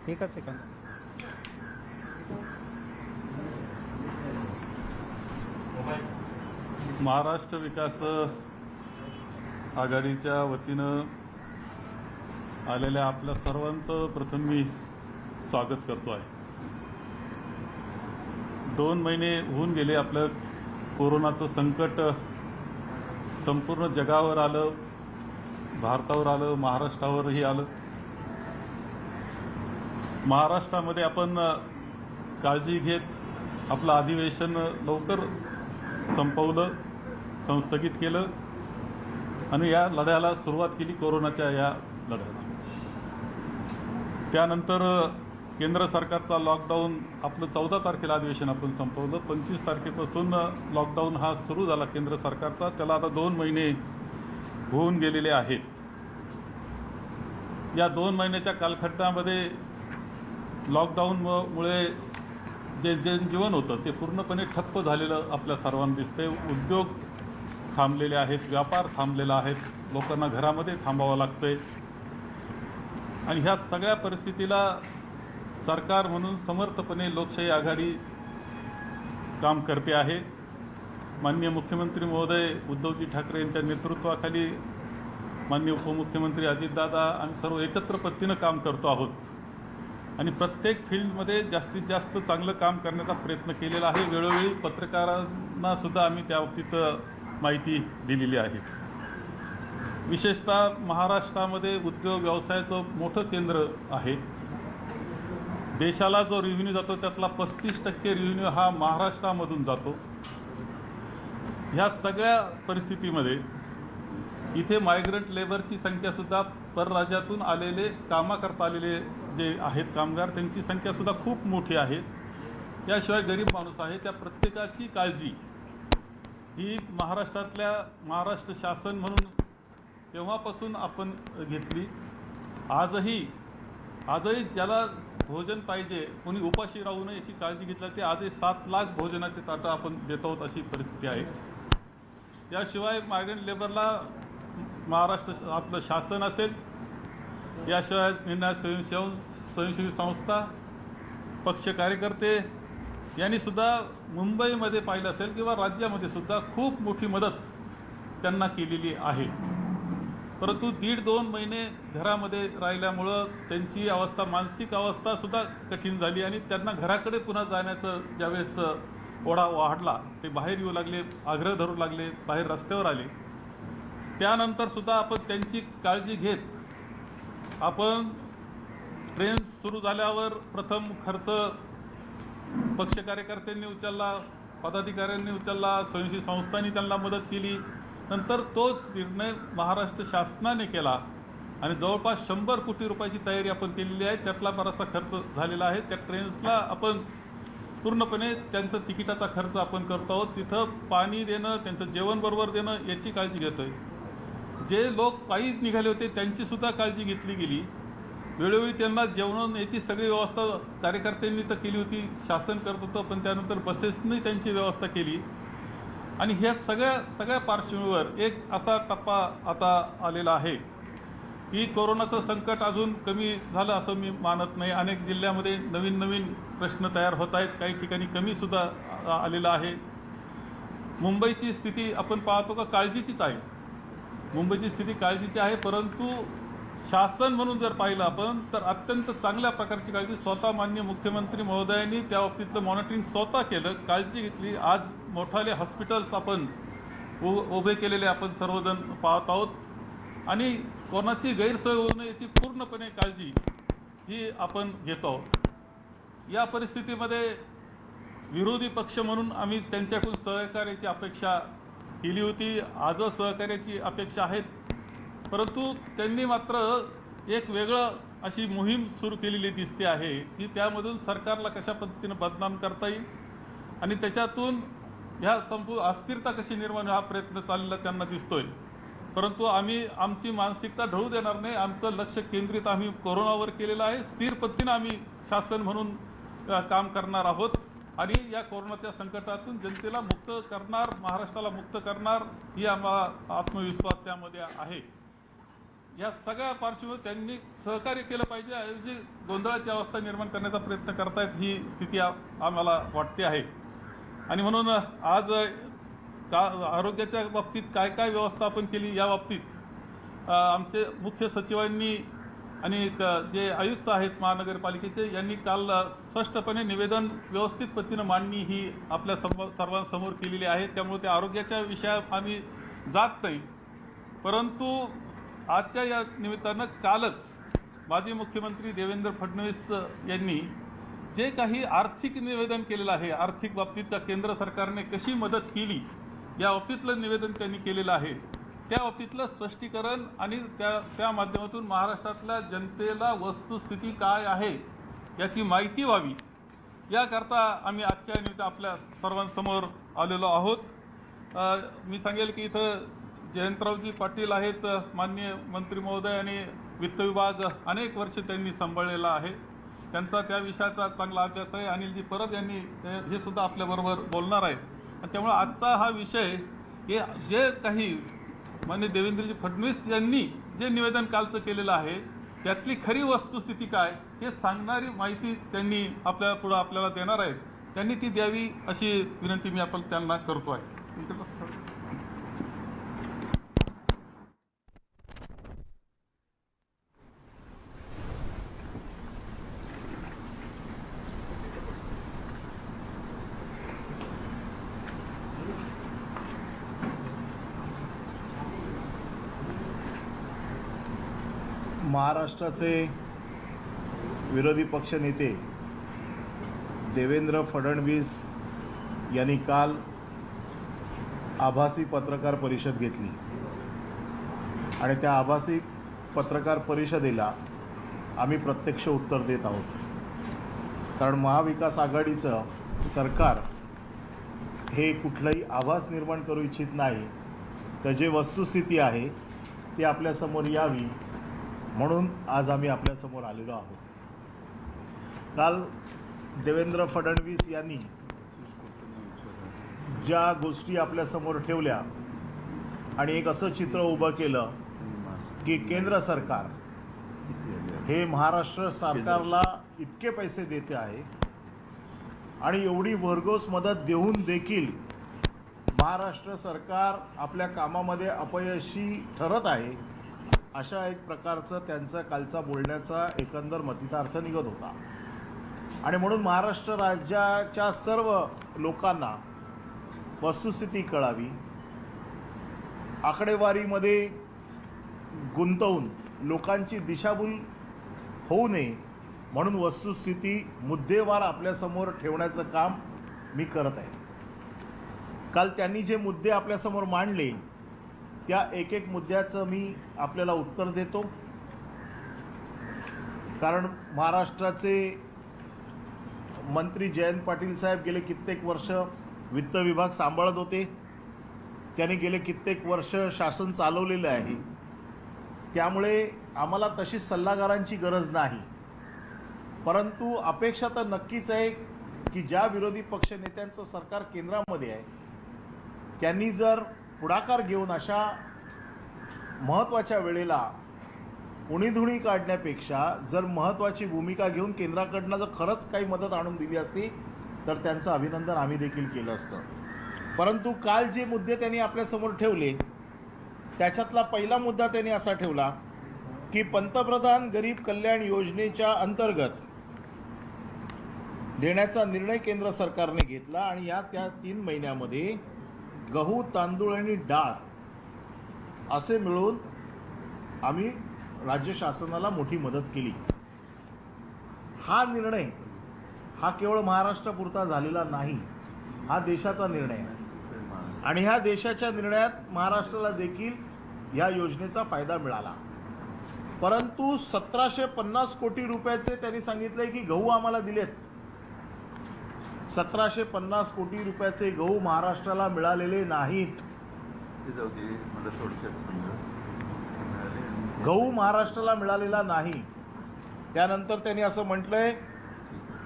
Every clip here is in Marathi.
एकच सेकंद. महाराष्ट्र विकास आघाडीच्या वतीनं आलेल्या आपल्या सर्वांचं प्रथम मी स्वागत करतो आहे. 2 महिने होऊन गेले आपलं कोरोनाचं संकट संपूर्ण जगावर आलं, भारतावर आलं, महाराष्ट्रावरही आलं. महाराष्ट्रामध्ये आपण काळजी घेत आपलं अधिवेशन लवकर संपवलं, संस्थगित केलं आणि या लढ्याला सुरुवात केली, कोरोनाच्या या लढ्याला. त्यानंतर केंद्र सरकारचा लॉकडाऊन आपलं 14 तारखेला अधिवेशन आपण संपवलं. 25 तारखेपासून लॉकडाऊन हा सुरू झाला केंद्र सरकारचा. त्याला आता 2 महिने होऊन गेलेले आहेत. या 2 महिन्याच्या कालखंडामध्ये लॉकडाऊनमुळे जे जनजीवन होतं ते पूर्णपणे ठप्प झालेलं आपल्या सर्वांना दिसतंय. उद्योग थांबलेले आहेत, व्यापार थांबलेला आहेत, लोकांना घरामध्ये थांबावं लागतंय. आणि ह्या सगळ्या परिस्थितीला सरकार म्हणून समर्थपणे लोकशाही आघाडी काम करते आहे. माननीय मुख्यमंत्री महोदय उद्धवजी ठाकरे यांच्या नेतृत्वाखाली माननीय उपमुख्यमंत्री अजितदादा आणि सर्व एकत्र पद्धतीनं काम करतो आहोत आणि प्रत्येक फील्डमध्ये जास्तीत जास्त चांगलं काम करण्याचा प्रयत्न केलेला आहे. वेळोवेळी पत्रकारांना सुद्धा आम्ही त्या बाबतीत माहिती दिलेली आहे. विशेषतः महाराष्ट्रामध्ये उद्योग व्यवसायाचं मोठं केंद्र आहे. देशाला जो रेव्हेन्यू जातो त्यातला 35% रेव्हेन्यू हा महाराष्ट्रामधून जातो. ह्या सगळ्या परिस्थितीमध्ये इथे मायग्रंट लेबरची संख्यासुद्धा परराज्यातून आलेले कामाकरता आलेले जे आहेत कामगार त्यांची संख्यासुद्धा खूप मोठी आहे. याशिवाय गरीब माणूस आहे, त्या प्रत्येकाची काळजी ही महाराष्ट्र शासन म्हणून तेव्हापासून आपण घेतली. आजही ज्याला भोजन पाहिजे, कोणी उपाशी राहू नये याची काळजी घेतली. ते आजही 7 लाख भोजनाचे ताटं आपण देत आहोत अशी परिस्थिती आहे. याशिवाय मायग्रंट लेबरला महाराष्ट्र आपलं शासन असेल, याशिवाय निर्णय स्वयंसेवी संस्था, पक्ष कार्यकर्ते यांनी सुद्धा मुंबईमध्ये पाहिलं असेल किंवा राज्यामध्ये सुद्धा खूप मोठी मदत त्यांना केलेली आहे. परंतु 1.5-2 महिने घरामध्ये राहिल्यामुळं त्यांची अवस्था, मानसिक अवस्थासुद्धा कठीण झाली आणि त्यांना घराकडे पुन्हा जाण्याचं ज्यावेळेस ओढा वाढला ते बाहेर येऊ लागले, आग्रह धरू लागले, बाहेर रस्त्यावर आले. त्यानंतरसुद्धा आपण त्यांची काळजी घेत आपण ट्रेन सुरू झाल्यावर प्रथम खर्च पक्ष कार्यकर्त्यांनी उचलला, पदाधिकाऱ्यांनी उचलला, स्वयंसेवी संस्थांनी त्यांना मदत केली. नंतर तोच निर्णय महाराष्ट्र शासनाने केला आणि जवळपास 100 कोटी रुपयाची तयारी आपण केलेली आहे. त्यातला बराचसा खर्च झालेला आहे. त्या ट्रेन्सला आपण पूर्णपणे त्यांचं तिकिटाचा खर्च आपण करतो आहोत. तिथं पाणी देणं, त्यांचं जेवण बरोबर देणं याची काळजी घेतो आहे. जे लोक पायी निघाले होते त्यांचीसुद्धा काळजी घेतली गेली. वेळोवेळी त्यांना जेवण याची सगळी व्यवस्था कार्यकर्त्यांनी तर केली होती, शासन करत होतं, पण त्यानंतर बसेसनी त्यांची व्यवस्था केली. आणि ह्या सगळ्या पार्श्वभूमीवर एक असा टप्पा आता आलेला आहे की कोरोनाचं संकट अजून कमी झालं असं मी मानत नाही. अनेक जिल्ह्यामध्ये नवीन प्रश्न तयार होत आहेत, काही ठिकाणी कमीसुद्धा आलेलं आहे. मुंबईची स्थिती आपण पाहतो का काळजीचीच आहे. मुंबईची स्थिती काळजीची आहे, परंतु शासन म्हणून जर पाहिलं आपण तर अत्यंत चांगल्या प्रकारची काळजी स्वतः माननीय मुख्यमंत्री महोदयांनी त्या बाबतीतलं मॉनिटरिंग स्वतः केलं, काळजी घेतली. आज मोठाले हॉस्पिटल्स आपण उभे केलेले आपण सर्वजण पाहत आहोत आणि कोणाची गैरसोय होऊ नये याची पूर्णपणे काळजी ही आपण घेतो आहोत. या परिस्थितीमध्ये विरोधी पक्ष म्हणून आम्ही त्यांच्याकडून सहकार्याची अपेक्षा केली होती, आजच सहकार्याची अपेक्षा आहेत. परंतु त्यांनी मात्र एक वेगळं अशी मोहीम सुरू केलेली दिसते आहे की त्यामधून सरकारला कशा पद्धतीनं बदनाम करता येईल आणि त्याच्यातून ह्या अस्थिरता कशी निर्माण हा प्रयत्न चाललेला त्यांना दिसतोय. परंतु आम्ही आमची मानसिकता ढळू देणार नाही. आमचं लक्ष केंद्रित आम्ही कोरोनावर केलेलं आहे. स्थिर पद्धतीनं आम्ही शासन म्हणून काम करणार आहोत आणि या कोरोनाच्या संकटातून जनतेला मुक्त करणार, महाराष्ट्राला मुक्त करणार ही आम्हाला आत्मविश्वास त्यामध्ये आहे. या सगळ्या पार्श्वभूमीवर त्यांनी सहकार्य केलं पाहिजे, ऐवजी गोंधळाची अवस्था निर्माण करण्याचा प्रयत्न करतायत, ही स्थिती आम्हाला वाटते आहे. आणि म्हणून आज आरोग्याच्या बाबतीत काय काय व्यवस्थापन केली या बाबतीत आमचे मुख्य सचिवांनी आणि जे आयुक्त आहेत महानगरपालिकेचे यांनी काल स्पष्टपणे निवेदन व्यवस्थित पद्धतीनं मांडणी ही आपल्या सर्वांसमोर केलेली आहे. त्यामुळे त्या आरोग्याच्या विषयात आम्ही जात नाही, परंतु आजच्या या निमित्तानं कालच माजी मुख्यमंत्री देवेंद्र फडणवीस यांनी जे काही आर्थिक निवेदन केलेलं आहे, आर्थिक बाबतीत का केंद्र सरकारने कशी मदत केली या बाबतीतलं निवेदन त्यांनी केलेलं आहे, त्या बाबतीतलं स्पष्टीकरण आणि त्या माध्यमातून महाराष्ट्रातल्या जनतेला वस्तुस्थिती काय आहे याची माहिती व्हावी, याकरता आम्ही आजच्या निमित्त आपल्या सर्वांसमोर आलेलो आहोत. मी सांगेल की इथं जयंतरावजी पाटील आहेत, माननीय मंत्री महोदय, आणि वित्त विभाग अनेक वर्ष त्यांनी सांभाळलेला आहे, त्यांचा त्या विषयाचा चांगला अभ्यास आहे. अनिलजी परब यांनी हे सुद्धा आपल्याबरोबर बोलणार आहेत. आणि त्यामुळे आजचा हा विषय हे जे काही माननीय देवेंद्रजी फडणवीस यांनी जे निवेदन कालचं केलेलं आहे त्यातली खरी वस्तुस्थिती काय हे सांगणारी माहिती त्यांनी आपल्याला देणार आहेत. त्यांनी ती द्यावी अशी विनंती मी त्यांना करतो आहे. महाराष्ट्राचे विरोधी पक्षनेते देवेंद्र फडणवीस यांनी काल आभासी पत्रकार परिषद घेतली आणि त्या आभासी पत्रकार परिषदेला आम्ही प्रत्यक्ष उत्तर देत आहोत. कारण महाविकास आघाडीचं सरकार हे कुठलाही आभास निर्माण करू इच्छित नाही, तर जे वस्तुस्थिती आहे ती आपल्यासमोर यावी म्हणून आज आम्ही आपल्यासमोर आलेलो आहोत. काल देवेंद्र फडणवीस यांनी ज्या गोष्टी आपल्यासमोर ठेवल्या आणि एक असं चित्र उभं केलं की केंद्र सरकार हे महाराष्ट्र सरकारला इतके पैसे देते आहे आणि एवढी भरघोस मदत देऊन देखील महाराष्ट्र सरकार आपल्या कामामध्ये अपयशी ठरत आहे, अशा एक प्रकारचं त्यांचा कालचा बोलण्याचा एकंदर मतितार्थ निघत होता. आणि म्हणून महाराष्ट्र राज्याच्या सर्व लोकांना वस्तुस्थिती कळावी, आकडेवारीमध्ये गुंतवून लोकांची दिशाभूल होऊ नये म्हणून वस्तुस्थिती मुद्देवार आपल्यासमोर ठेवण्याचं काम मी करत आहे. काल त्यांनी जे मुद्दे आपल्यासमोर मांडले त्या एक एक मुद्द्याचं मी आपल्याला उत्तर देतो. कारण महाराष्ट्राचे मंत्री जयंत पाटील साहेब गेले कित्येक वर्ष वित्त विभाग सांभाळत होते, त्यांनी गेले कित्येक वर्ष शासन चालवलेलं आहे, त्यामुळे आम्हाला तशी सल्लागारांची गरज नाही. परंतु अपेक्षा तर नक्कीच आहे की ज्या विरोधी पक्षनेत्यांचं सरकार केंद्रामध्ये आहे त्यांनी जर पुढाकार घेऊन अशा महत्त्वाच्या वेळेला उणीधुणी काढण्यापेक्षा जर महत्त्वाची भूमिका घेऊन केंद्राकडनं जर खरंच काही मदत आणून दिली असती तर त्यांचं अभिनंदन आम्ही देखील केलं असतं. परंतु काल जे मुद्दे त्यांनी आपल्यासमोर ठेवले त्याच्यातला पहिला मुद्दा त्यांनी असा ठेवला की पंतप्रधान गरीब कल्याण योजनेच्या अंतर्गत देण्याचा निर्णय केंद्र सरकारने घेतला आणि त्या 3 महिन्यामध्ये गहू, तांदूळ आणि डाळ असे मिळून आम्ही राज्य शासनाला मोठी मदत केली. हा निर्णय हा केवळ महाराष्ट्रापुरता झालेला नाही, हा देशाचा निर्णय आहे आणि ह्या देशाच्या निर्णयात महाराष्ट्राला देखील या योजनेचा फायदा मिळाला. परंतु 1750 कोटी रुपयाचे त्यांनी सांगितले की गहू आम्हाला दिलेत. 1750 कोटी रुपयाचे गहू महाराष्ट्राला मिळालेले नाहीत. गहू महाराष्ट्राला मिळालेला नाही. त्यानंतर त्यांनी असं म्हटलंय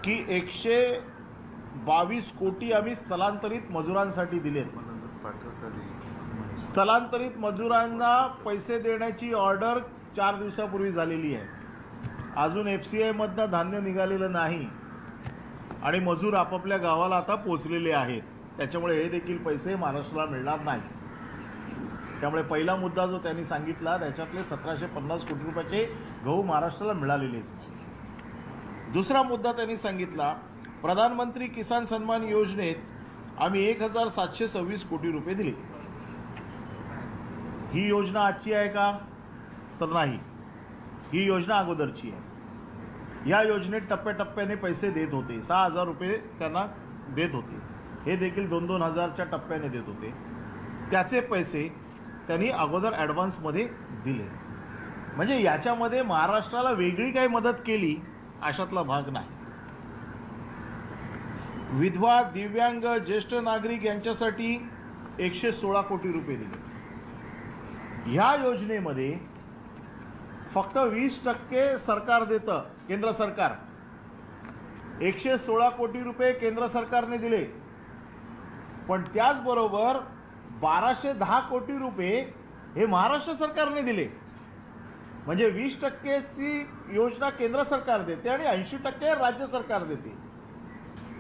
की 122 कोटी आम्ही स्थलांतरित मजुरांसाठी दिलेत. स्थलांतरित मजुरांना पैसे देण्याची ऑर्डर 4 दिवसापूर्वी झालेली आहे. अजून FCI मधनं धान्य निघालेलं नाही आणि मजूर आपापल्या गावाला आता पोचलेले आहेत. त्याच्यामुळे हे देखील पैसे महाराष्ट्राला मिळणार नाही. त्यामुळे पहिला मुद्दा जो त्यांनी सांगितला त्याच्यातले 1750 कोटी रुपयाचे गहू महाराष्ट्राला मिळालेलेच नाही. दुसरा मुद्दा त्यांनी सांगितला, प्रधानमंत्री किसान सन्मान योजनेत आम्ही 1726 कोटी रुपये दिले. ही योजना आजची आहे का? तर नाही, ही योजना अगोदरची आहे. या योजनेत टप्प्याटप्प्याने पैसे देत होते. 6,000 रुपये त्यांना देत होते. हे देखील 2-2 हजारच्या टप्प्याने देत होते. त्याचे पैसे त्यांनी अगोदर ॲडव्हान्समध्ये दिले. म्हणजे याच्यामध्ये महाराष्ट्राला वेगळी काही मदत केली अशातला भाग नाही. विधवा, दिव्यांग, ज्येष्ठ नागरिक यांच्यासाठी 116 कोटी रुपये दिले. ह्या योजनेमध्ये फक्त 20% सरकार देतं, केंद्र सरकार. 116 कोटी रुपये केंद्र सरकारने दिले, पण त्याचबरोबर 1210 कोटी रुपये हे महाराष्ट्र सरकारने दिले. म्हणजे 20%ची योजना केंद्र सरकार देते आणि 80% राज्य सरकार देते.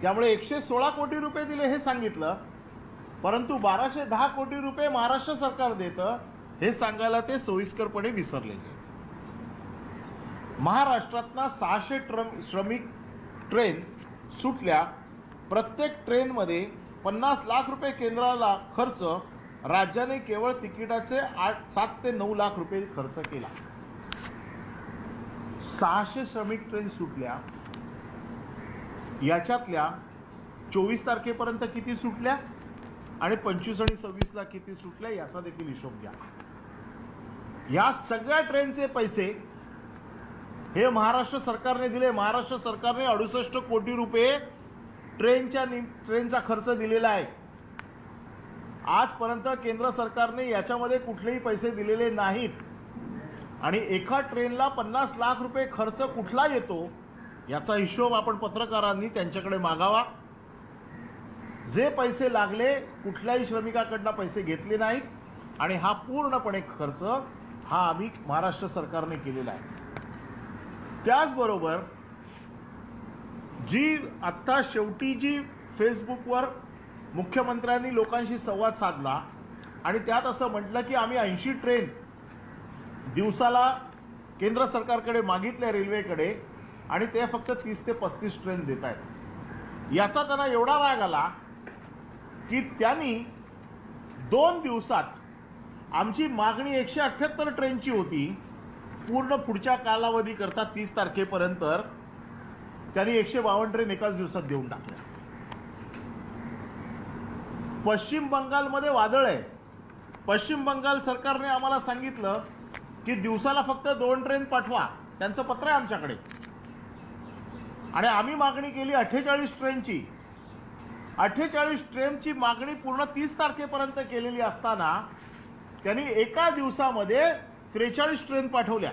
त्यामुळे 116 कोटी रुपये दिले हे सांगितलं, परंतु 1210 कोटी रुपये महाराष्ट्र सरकार देतं हे सांगायला ते सोयीस्करपणे विसरलेले. महाराष्ट्रातनं 600 श्रमिक ट्रेन सुटल्या. प्रत्येक ट्रेनमध्ये 50 लाख रुपये केंद्राला खर्च, राज्याने केवळ तिकिटाचे 7 ते 9 लाख रुपये खर्च केला. 600 श्रमिक ट्रेन सुटल्या. याच्यातल्या 24 तारखेपर्यंत किती सुटल्या आणि 25 आणि 26ला किती सुटल्या याचा देखील हिशोब घ्या. या सगळ्या ट्रेनचे पैसे हे महाराष्ट्र सरकारने दिले. महाराष्ट्र सरकारने 68 कोटी रुपये ट्रेनचा खर्च दिलेला आहे. आजपर्यंत केंद्र सरकारने याच्यामध्ये कुठलेही पैसे दिलेले नाहीत. आणि एका ट्रेनला 50 लाख रुपये खर्च कुठला येतो याचा हिशोब आपण पत्रकारांनी त्यांच्याकडे मागावा. जे पैसे लागले कुठल्याही श्रमिकाकडनं पैसे घेतले नाहीत आणि हा पूर्णपणे खर्च हा आम्ही महाराष्ट्र सरकारने केलेला आहे. त्याचबरोबर जी आत्ता शेवटी जी फेसबुकवर मुख्यमंत्र्यांनी लोकांशी संवाद साधला आणि त्यात असं म्हटलं की आम्ही 80 ट्रेन दिवसाला केंद्र सरकारकडे मागितल्या रेल्वेकडे आणि ते फक्त 30 ते 35 ट्रेन देत आहेत. याचा त्यांना एवढा राग आला की त्यांनी 2 दिवसात आमची मागणी 178 ट्रेनची होती पूर्ण पुढच्या कालावधीकरता 30 तारखेपर्यंत, त्यांनी 152 ट्रेन एकाच दिवसात देऊन टाकल्या. पश्चिम बंगालमध्ये वादळ आहे. पश्चिम बंगाल सरकारने आम्हाला सांगितलं की दिवसाला फक्त 2 ट्रेन पाठवा. त्यांचं पत्र आहे आमच्याकडे. आणि आम्ही मागणी केली 48 ट्रेनची. 48 ट्रेनची मागणी पूर्ण 30 तारखेपर्यंत केलेली असताना त्यांनी एका दिवसामध्ये 43 ट्रेन पाठवल्या.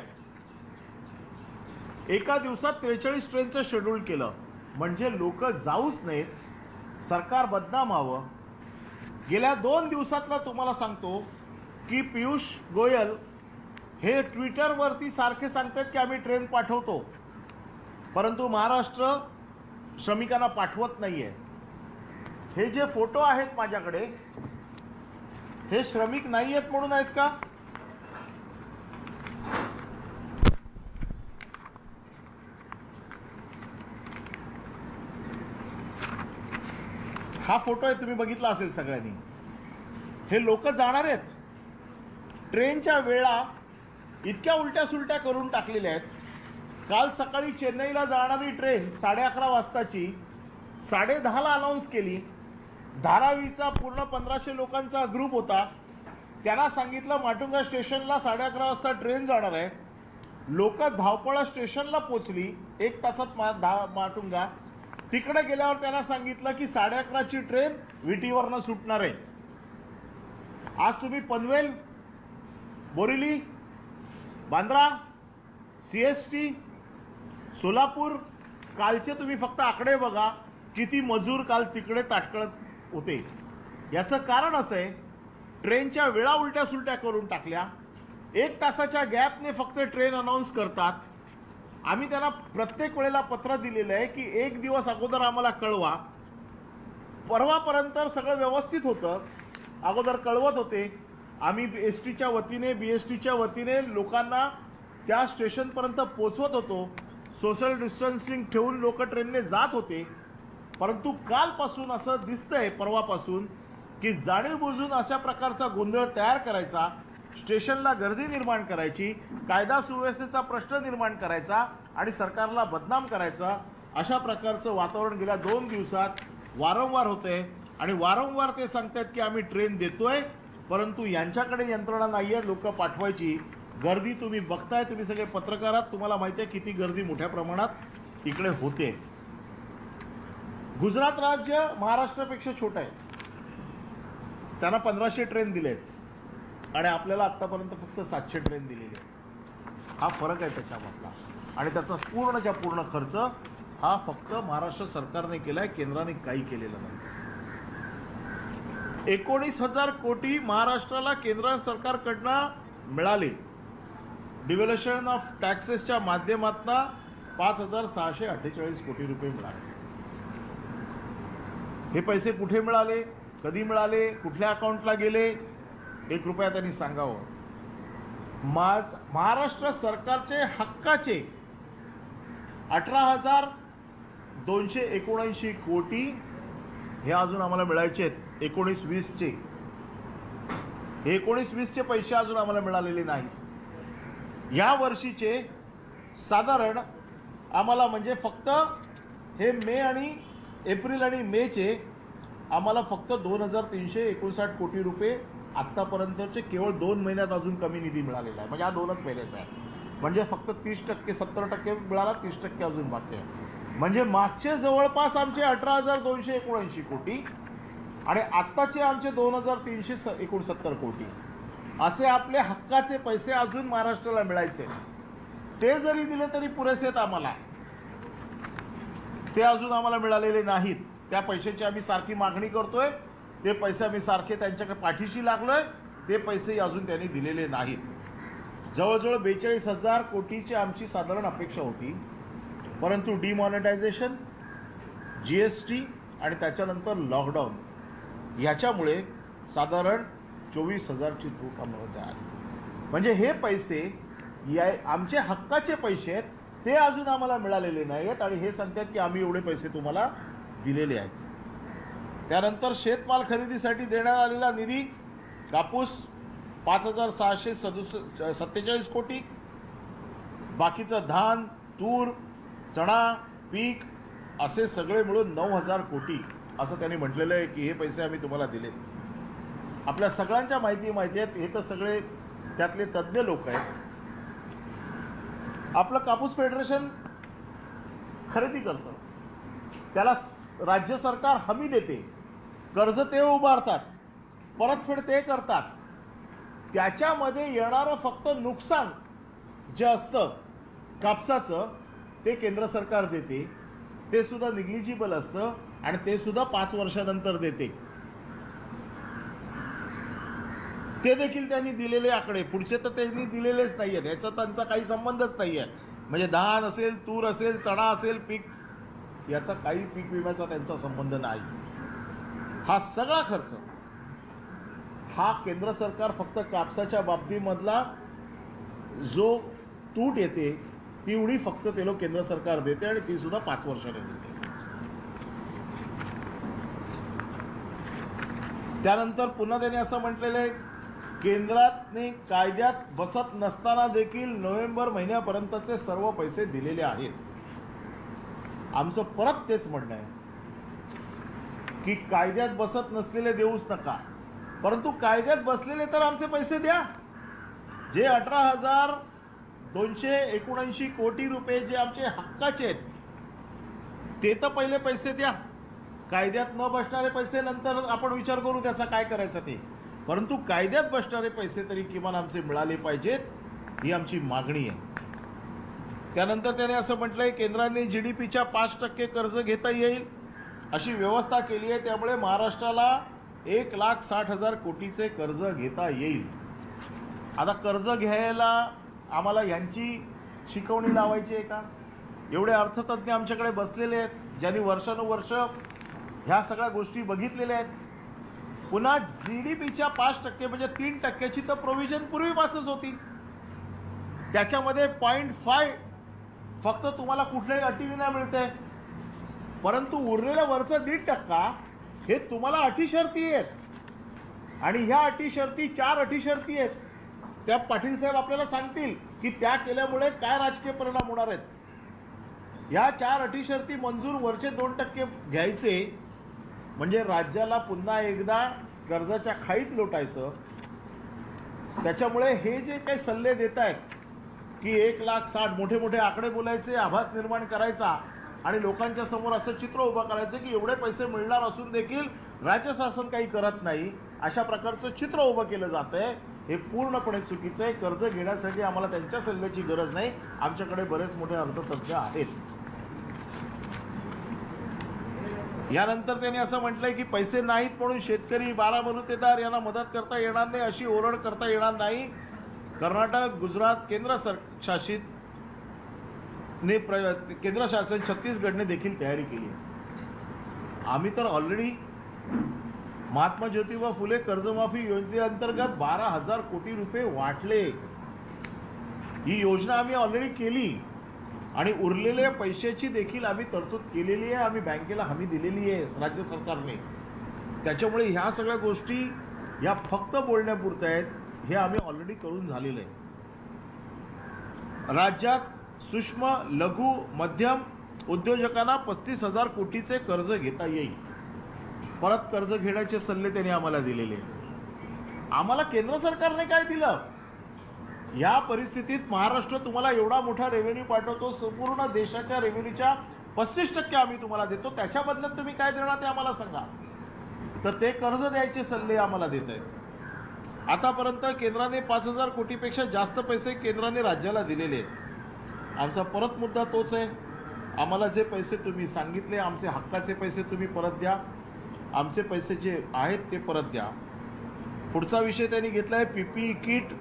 एका दिवसात 43 ट्रेनचं शेड्यूल केलं. म्हणजे लोक जाऊच नाहीत, सरकार बदनाम व्हावं. गेल्या 2 दिवसातला तुम्हाला सांगतो की पियुष गोयल हे ट्विटरवरती सारखे सांगतात की आम्ही ट्रेन पाठवतो, परंतु महाराष्ट्र श्रमिकांना पाठवत नाहीये. हे जे फोटो आहेत माझ्याकडे हे श्रमिक नाही आहेत म्हणून आहेत का? हा फोटो आहे, तुम्ही बघितला असेल सगळ्यांनी. हे लोक जाणार आहेत. ट्रेनच्या वेळा इतक्या उलट्या सुलट्या करून टाकलेल्या आहेत. काल सकाळी चेन्नईला जाणारी ट्रेन 11:30 वाजताची 10:30ला अनाऊन्स केली. धारावीचा पूर्ण 1500 लोकांचा ग्रुप होता. त्यांना सांगितलं माटुंगा स्टेशनला 11:30 वाजता ट्रेन जाणार आहे. लोक धावपळा स्टेशनला पोचली. 1 तासात माटुंगा. तिकडे गेल्यावर त्यांना सांगितलं की 11:30ची ट्रेन विटीवरनं सुटणार आहे. आज तुम्ही पनवेल, बोरिवली, बांद्रा, CST, सोलापूर, कालचे तुम्ही फक्त आकडे बघा किती मजूर काल तिकडे ताटकळत होते. याचं कारण असं आहे ट्रेनच्या वेळा उलट्या सुलट्या करून टाकल्या. 1 तासाच्या गॅपने फक्त ट्रेन अनाऊन्स करतात. आम्ही त्यांना प्रत्येक वेळेला पत्र दिलेलं आहे की 1 दिवस अगोदर आम्हाला कळवा. परवापर्यंत सगळं व्यवस्थित होतं, अगोदर कळवत होते. आम्ही एसटीच्या वतीने बीएसटीच्या वतीने लोकांना त्या स्टेशनपर्यंत पोचवत होतो. सोशल डिस्टन्सिंग ठेवून लोक ट्रेनने जात होते. परंतु कालपासून असं दिसतंय, परवापासून, की जाणीवबुजून अशा प्रकारचा गोंधळ तयार करायचा, स्टेशनला गर्दी निर्माण करायची, कायदा सुव्यवस्थेचा प्रश्न निर्माण करायचा आणि सरकारला बदनाम करायचा, अशा प्रकारचं वातावरण गेल्या 2 दिवसात वारंवार होतंय. आणि वारंवार ते सांगतात की आम्ही ट्रेन देतोय, परंतु यांच्याकडे यंत्रणा नाही आहे लोक पाठवायची. गर्दी तुम्ही बघताय, तुम्ही सगळे पत्रकार आहात, तुम्हाला माहिती आहे किती गर्दी मोठ्या प्रमाणात इकडे होते. गुजरात राज्य महाराष्ट्रापेक्षा छोटं आहे, त्यांना 1500 ट्रेन दिलेत आणि आपल्याला आत्तापर्यंत फक्त 700 ट्रेन दिलेली आहे. हा फरक आहे त्याच्यामधला. आणि त्याचा पूर्णच्या पूर्ण खर्च हा फक्त महाराष्ट्र सरकारने केला आहे, केंद्राने काही केलेलं नाही. 19,000 कोटी महाराष्ट्राला केंद्र सरकारकडनं मिळाले. डिव्हॅल्युएशन ऑफ टॅक्सेसच्या माध्यमातून 5,648 कोटी रुपये मिळाले. हे पैसे कुठे मिळाले, कधी मिळाले, कुठल्या अकाउंटला गेले, 1 रुपया त्यांनी सांगावं. महाराष्ट्र सरकारचे हक्काचे 18,279 कोटी हे अजून आम्हाला मिळायचे आहेत. 19-20चे हे 19-20चे पैसे अजून आम्हाला मिळालेले नाहीत. या वर्षीचे साधारण आम्हाला म्हणजे फक्त हे मे आणि एप्रिल आणि मेचे आम्हाला फक्त 2,359 कोटी रुपये आत्तापर्यंतचे केवळ 2 महिन्यात अजून कमी निधी मिळालेला आहे. म्हणजे हा 2च महिन्याचा आहे. म्हणजे फक्त 30%, 70% मिळाला, 30% अजून बाकी आहे. म्हणजे मागचे जवळपास आमचे 18,279 कोटी आणि आत्ताचे आमचे 2,369 कोटी असे आपले हक्काचे पैसे अजून महाराष्ट्राला मिळायचे. ते जरी दिले तरी पुरेसे आहेत आम्हाला. ते अजून आम्हाला मिळालेले नाहीत. त्या पैशाची आम्ही सारखी मागणी करतोय, ते पैसे आम्ही सारखे त्यांच्याकडे पाठीशी लागलोय, ते पैसे अजून त्यांनी दिलेले नाहीत. जवळजवळ 42,000 कोटीची आमची साधारण अपेक्षा होती, परंतु डिमॉनिटायझेशन, GST आणि त्याच्यानंतर लॉकडाऊन याच्यामुळे साधारण 24,000ची तूट आम्हाला झाली. म्हणजे हे पैसे आमचे हक्काचे पैसे आहेत, ते अजून आम्हाला मिळालेले नाही आहेत आणि हे सांगतात की आम्ही एवढे पैसे तुम्हाला दिलेले आहेत. त्यानंतर शेतमाल खरेदीसाठी देण्यात आलेला निधी, कापूस 5,647 कोटी, बाकीचं धान, तूर, चणा, पीक असे सगळे मिळून 9,000 कोटी असं त्यांनी म्हटलेलं आहे की हे पैसे आम्ही तुम्हाला दिलेत. आपल्या सगळ्यांच्या माहिती आहेत, हे तर सगळे त्यातले तज्ज्ञ लोक आहेत. आपलं कापूस फेडरेशन खरेदी करतं, त्याला राज्य सरकार हमी देते, कर्ज ते उभारतात, परतफेड ते करतात. त्याच्यामध्ये येणारं फक्त नुकसान जे असतं कापसाचं ते केंद्र सरकार देते. ते सुद्धा निग्लिजिबल असतं आणि ते सुद्धा 5 वर्षानंतर देते. ते देखील त्यांनी दिलेले आकडे, पुढचे तर त्यांनी दिलेलेच नाही आहेत, याचा त्यांचा काही संबंधच नाही आहे. म्हणजे धान असेल, तूर असेल, चणा असेल, पीक, याचा काही पीक विम्याचा त्यांचा संबंध नाही. हा सगळा खर्च हा केंद्र सरकार फक्त कापसाच्या बाबतीमधला जो तूट येते तेवढी फक्त ते लोक केंद्र सरकार देते आणि ती सुद्धा 5 वर्षाने देते. त्यानंतर पुन्हा त्यांनी असं म्हटलेलं आहे, केंद्राने कायद्यात बसत नसताना देखील नोव्हेंबर महिन्यापर्यंतचे सर्व पैसे दिलेले आहेत. आमचं परत तेच म्हणणं आहे की कायद्यात बसत नसलेले देऊच नका, परंतु कायद्यात बसलेले तर आमचे पैसे द्या. जे 18,279 कोटी रुपये जे आमचे हक्काचे आहेत ते तर पहिले पैसे द्या. कायद्यात न बसणारे पैसे नंतर आपण विचार करू त्याचा काय करायचं ते, परंतु कायद्यात बसणारे पैसे तरी किमान आमचे मिळाले पाहिजेत, ही आमची मागणी आहे. त्यानंतर त्याने असं म्हटलंय, केंद्राने GDPच्या 5% कर्ज घेता येईल अशी व्यवस्था केली आहे, त्यामुळे महाराष्ट्राला 1,60,000 कोटीचे कर्ज घेता येईल. आता कर्ज घ्यायला आम्हाला यांची शिकवणी लावायची आहे का? एवढे अर्थतज्ञ आमच्याकडे बसलेले आहेत ज्यांनी वर्षानुवर्ष ह्या सगळ्या गोष्टी बघितलेल्या आहेत. पुन्हा GDPच्या 5% म्हणजे 3%ची तर प्रोव्हिजन पूर्वीपासूनच होती. त्याच्यामध्ये 0.5 फक्त तुम्हाला कुठल्याही अटीविना मिळते, परंतु उरलेलं वरचं 1.5% हे तुम्हाला अटी शर्ती आहेत. आणि ह्या अटी शर्ती 4 अटी शर्ती आहेत. त्या पाटील साहेब आपल्याला सांगतील की त्या केल्यामुळे काय राजकीय परिणाम होणार आहेत. या 4 अटी शर्ती मंजूर वरचे 2% घ्यायचे म्हणजे राज्याला पुन्हा एकदा कर्जाच्या खाईत लोटायचं. त्याच्यामुळे हे जे काही सल्ले देत आहेत की 1,60,000 मोठे मोठे आकडे बोलायचे, आभास निर्माण करायचा आणि लोकांच्या समोर असं चित्र उभं करायचं की एवढे पैसे मिळणार असून देखील राज्य शासन काही करत नाही, अशा प्रकारचं चित्र उभं केलं जातंय. हे पूर्णपणे चुकीचं आहे. कर्ज घेण्यासाठी आम्हाला त्यांच्या सल्ल्याची गरज नाही. आमच्याकडे बरेच मोठे अर्थतज्ञ आहेत. यानंतर त्यांनी असं म्हटलंय की पैसे नाहीत म्हणून शेतकरी, बारा बलुतेदार यांना मदत करता येणार नाही, अशी ओरड करता येणार नाही. कर्नाटक, गुजरात, केंद्र शासित केंद्र शासन छत्तीसगडने देखील तयारी केली आहे. आम्ही तर ऑलरेडी महात्मा ज्योतिबा फुले कर्जमाफी योजनेअंतर्गत 12,000 कोटी रुपये वाटले. ही योजना आम्ही ऑलरेडी केली आणि उरलेल्या पैशाची देखील आम्ही तरतूद केलेली आहे. आम्ही बँकेला हमी दिलेली आहे राज्य सरकारने. त्याच्यामुळे ह्या सगळ्या गोष्टी या फक्त बोलण्यापुरत्या आहेत. हे आम्ही ऑलरेडी करून झालेलं आहे. राज्यात सूक्ष्म, लघु, मध्यम उद्योजकांना 35,000 कोटीचे कर्ज घेता येईल. परत कर्ज घेण्याचे सल्ले त्यांनी आम्हाला दिलेले आहेत. आम्हाला केंद्र सरकारने काय दिलं? या परिस्थितीत महाराष्ट्र तुम्हाला एवढा मोठा रेव्हेन्यू पाठवतो, संपूर्ण देशाच्या रेव्हेन्यूच्या 35% आम्ही तुम्हाला देतो, त्याच्या बदल्यात तुम्ही काय देणार ते आम्हाला सांगा. तर ते कर्ज द्यायचे सल्ले आम्हाला देत आहेत. आतापर्यंत केंद्राने 5,000 कोटीपेक्षा जास्त पैसे केंद्राने राज्याला दिलेले आहेत. आमचा परत मुद्दा तोच आहे. आम्हाला जे पैसे तुम्ही सांगितले, आमचे हक्काचे पैसे तुम्ही परत द्या. आमचे पैसे जे आहेत ते परत द्या. पुढचा विषय त्यांनी घेतला आहे PPE किट,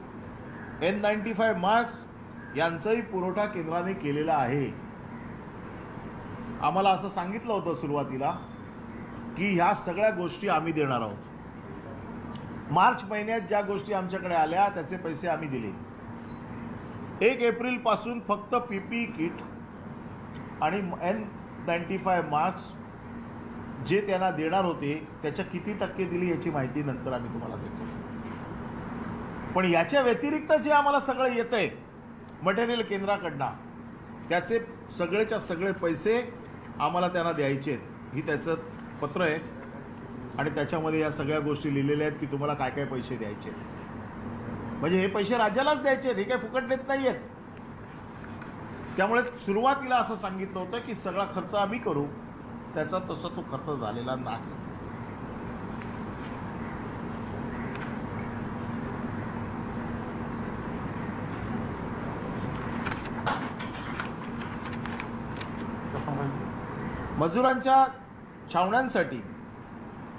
N95 मास्क यांचाही पुरवठा केंद्राने केलेला आहे. आम्हाला असं सांगितलं होतं सुरुवातीला की ह्या सगळ्या गोष्टी आम्ही देणार आहोत. मार्च महिन्यात ज्या गोष्टी आमच्याकडे आल्या त्याचे पैसे आम्ही दिले. 1 एप्रिलपासून फक्त PPE किट आणि N95 मास्क जे त्यांना देणार होते त्याच्या किती टक्के दिली याची माहिती नंतर आम्ही तुम्हाला देतो. पण याच्या व्यतिरिक्त जे आम्हाला सगळं येतंय मटेरियल केंद्राकडनं, त्याचे सगळेच्या सगळे पैसे आम्हाला त्यांना द्यायचे आहेत. ही त्याचं पत्र आहे आणि त्याच्यामध्ये या सगळ्या गोष्टी लिहिलेल्या आहेत की तुम्हाला काय काय पैसे द्यायचे. म्हणजे हे पैसे राज्यालाच द्यायचे आहेत, हे काय फुकट देत नाही आहेत. त्यामुळे सुरुवातीला असं सांगितलं होतं की सगळा खर्च आम्ही करू, त्याचा तसा तो खर्च झालेला नाही. मजुरांच्या छावण्यांसाठी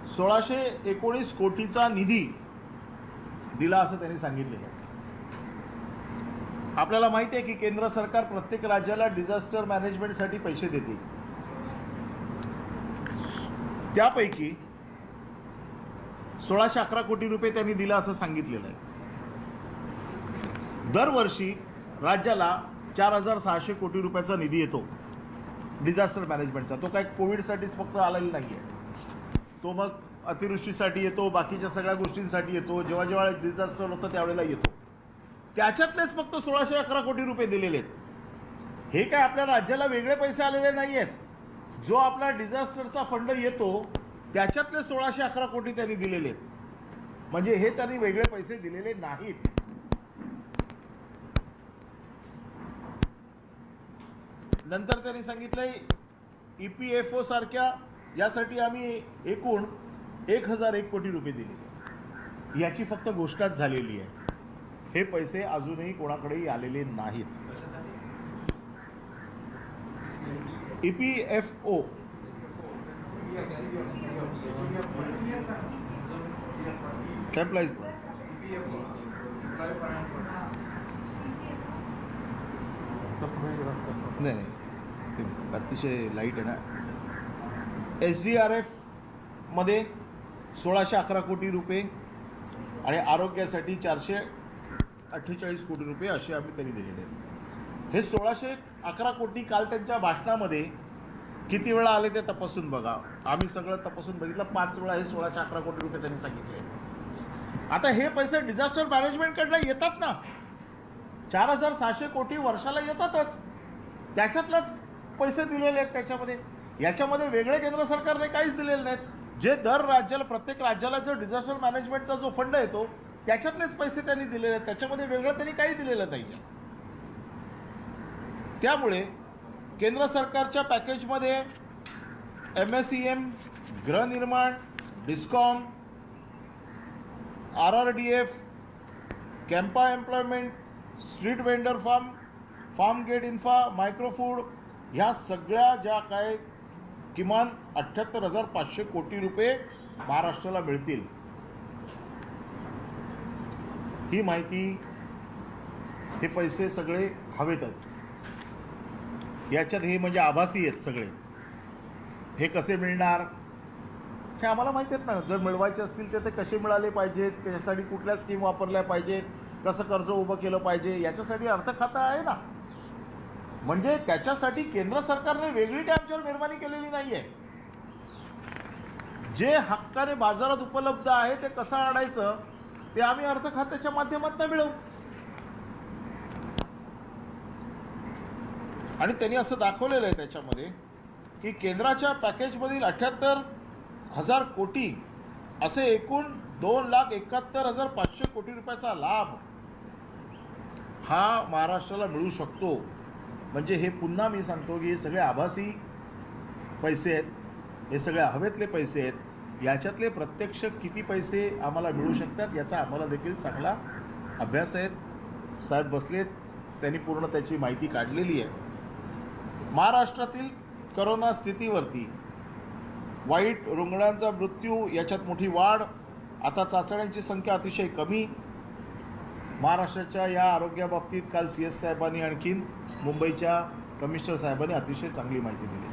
1,619 कोटीचा निधी दिला असं त्यांनी सांगितलेलं आहे. आपल्याला माहिती आहे की केंद्र सरकार प्रत्येक राज्याला डिझास्टर मॅनेजमेंटसाठी पैसे देते. त्यापैकी 1,611 कोटी रुपये त्यांनी दिला असं सांगितलेलं आहे. दरवर्षी राज्याला 4,600 कोटी रुपयाचा निधी येतो डिझास्टर मॅनेजमेंटचा. तो काय कोविडसाठीच फक्त आलेला नाही आहे. तो मग अतिवृष्टीसाठी येतो, बाकीच्या सगळ्या गोष्टींसाठी येतो. जेव्हा जेव्हा डिझास्टर होतं त्यावेळेला येतो. त्याच्यातलेच फक्त 1,611 कोटी रुपये दिलेले आहेत. हे काय आपल्या राज्याला वेगळे पैसे आलेले नाही आहेत. जो आपला डिझास्टरचा फंड येतो त्याच्यातले 1,611 कोटी त्यांनी दिलेले आहेत. म्हणजे हे त्यांनी वेगळे पैसे दिलेले नाहीत. नंतर त्यांनी सांगितलंय EPFO सारख्या यासाठी आम्ही एकूण 1,001 कोटी रुपये दिले. याची फक्त घोषणाच झालेली आहे. हे पैसे अजूनही कोणाकडेही आलेले नाहीत. EPFO एम्प्लॉईज नाही नाही ते अतिशय लाईट आहे ना. SDRF मध्ये 1611 कोटी रुपये आणि आरोग्यासाठी 448 कोटी रुपये असे आम्ही त्यांनी दिलेले आहेत. हे 1611 कोटी काल त्यांच्या भाषणामध्ये किती वेळा आले ते तपासून बघा. आम्ही सगळं तपासून बघितलं, 5 वेळा हे 1611 कोटी रुपये त्यांनी सांगितले. आता हे पैसे डिझास्टर मॅनेजमेंटकडनं येतात ना, 4600 कोटी वर्षाला येतातच, त्याच्यातलंच पैसे दिलेले आहेत त्याच्यामध्ये. याच्यामध्ये वेगळे केंद्र सरकारने काहीच दिलेले नाहीत. जे दर राज्याला, प्रत्येक राज्याला जो डिझास्टर मॅनेजमेंटचा जो फंड येतो त्याच्यातलेच पैसे त्यांनी दिलेले आहेत, त्याच्यामध्ये वेगळं त्यांनी काही दिलेलं नाही आहे. त्यामुळे केंद्र सरकारच्या पॅकेजमध्ये MSEM, गृहनिर्माण, discom, RRDF, CAMPA employment, street vendor farm gate infra, microfood, ह्या सगळ्या ज्या काय किमान 78,500 कोटी रुपये महाराष्ट्राला मिळतील. ही माहिती, हे पैसे सगळे हवेतच. याच्यात हे म्हणजे आभासी आहेत सगळे. हे कसे मिळणार हे आम्हाला माहिती आहेत ना. जर मिळवायचे असतील तर ते कसे मिळाले पाहिजेत, त्याच्यासाठी कुठल्या स्कीम वापरल्या पाहिजेत, कसं कर्ज उभं केलं पाहिजे, याच्यासाठी अर्थ खातं आहे ना. म्हणजे त्याच्यासाठी केंद्र सरकारने वेगळी काय आमच्यावर मेहरबानी केलेली नाही आहे. जे हक्काने बाजारात उपलब्ध आहे ते कसं आणायचं ते आम्ही अर्थ खात्याच्या माध्यमातून मिळवू. आणि त्यांनी असं दाखवलेलं आहे त्याच्यामध्ये की केंद्राच्या पॅकेजमधील 78,000 कोटी असे एकूण 2,71,500 कोटी रुपयाचा लाभ हा महाराष्ट्राला मिळू शकतो. म्हणजे हे पुन्हा मी सांगतो की हे सगळे आभासी पैसे आहेत, हे सगळे हवेतले पैसे आहेत. याच्यातले प्रत्यक्ष किती पैसे आम्हाला मिळू शकतात याचा आम्हाला देखील चांगला अभ्यास आहे. साहेब बसलेत, त्यांनी पूर्ण त्याची माहिती काढलेली आहे. महाराष्ट्रातील करोना स्थितीवरती वाईट रुग्णांचा मृत्यू याच्यात मोठी वाढ, आता चाचण्यांची संख्या अतिशय कमी. महाराष्ट्राच्या या आरोग्याबाबतीत काल CS साहेबांनी आणखीन मुंबईच्या कमिशनर साहेबांनी अतिशय चांगली माहिती दिली.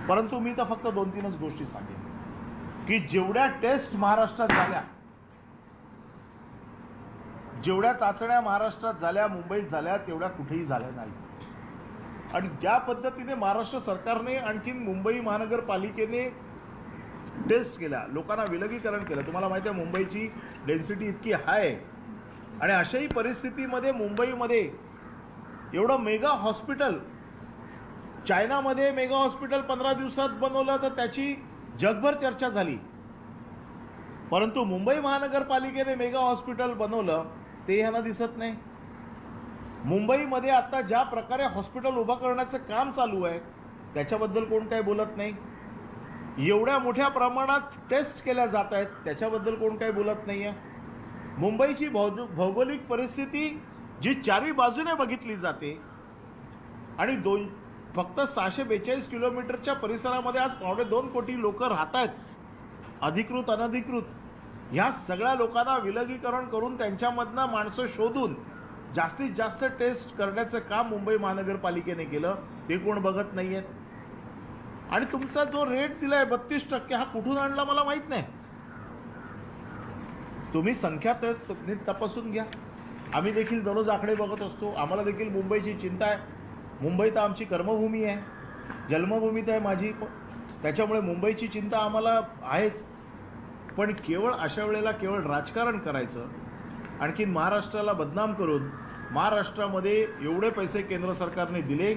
परंतु मी तर फक्त 2-3च गोष्टी सांगेन की जेवढ्या टेस्ट महाराष्ट्रात झाल्या, जेवढ्या चाचण्या महाराष्ट्रात झाल्या, मुंबईत झाल्या, तेवढ्या कुठेही झाल्या नाही. आणि ज्या पद्धतीने महाराष्ट्र सरकारने आणखीन मुंबई महानगरपालिकेने टेस्ट केल्या, लोकांना विलगीकरण केलं. तुम्हाला माहिती आहे मुंबईची डेन्सिटी इतकी हाय आहे आणि अशाही परिस्थितीमध्ये मुंबईमध्ये एवढं मेगा हॉस्पिटल, चायनामध्ये मेगा हॉस्पिटल 15 दिवसात बनवलं तर त्याची जगभर चर्चा झाली. परंतु मुंबई महानगरपालिकेने मेगा हॉस्पिटल बनवलं ते यांना दिसत नाही. मुंबईमध्ये आता ज्या प्रकारे हॉस्पिटल उभं करण्याचं काम चालू आहे त्याच्याबद्दल कोण काही बोलत नाही. एवढ्या मोठ्या प्रमाणात टेस्ट केल्या जात आहेत त्याच्याबद्दल कोण काही बोलत नाही आहे. मुंबईची भौगोलिक परिस्थिती जी चारी बाजूने बघितली जाते आणि फक्त 642 किलोमीटरच्या परिसरामध्ये आज 2.25 कोटी लोक राहत आहेत, अधिकृत अनधिकृत. ह्या सगळ्या लोकांना विलगीकरण करून त्यांच्यामधनं माणसं शोधून जास्तीत जास्त टेस्ट करण्याचं काम मुंबई महानगरपालिकेने केलं, ते कोण बघत नाही आहेत. आणि तुमचा जो रेट दिलाय 32%, हा कुठून आणला मला माहीत नाही. तुम्ही संख्या नीट तपासून घ्या. आम्ही देखील दररोज आकडे बघत असतो, आम्हाला देखील मुंबईची चिंता आहे. मुंबई तर आमची कर्मभूमी आहे, जन्मभूमी तर आहे माझी, त्याच्यामुळे मुंबईची चिंता आम्हाला आहेच. पण केवळ अशा वेळेला केवळ राजकारण करायचं, आणखीन महाराष्ट्राला बदनाम करून महाराष्ट्रामध्ये एवढे पैसे केंद्र सरकारने दिले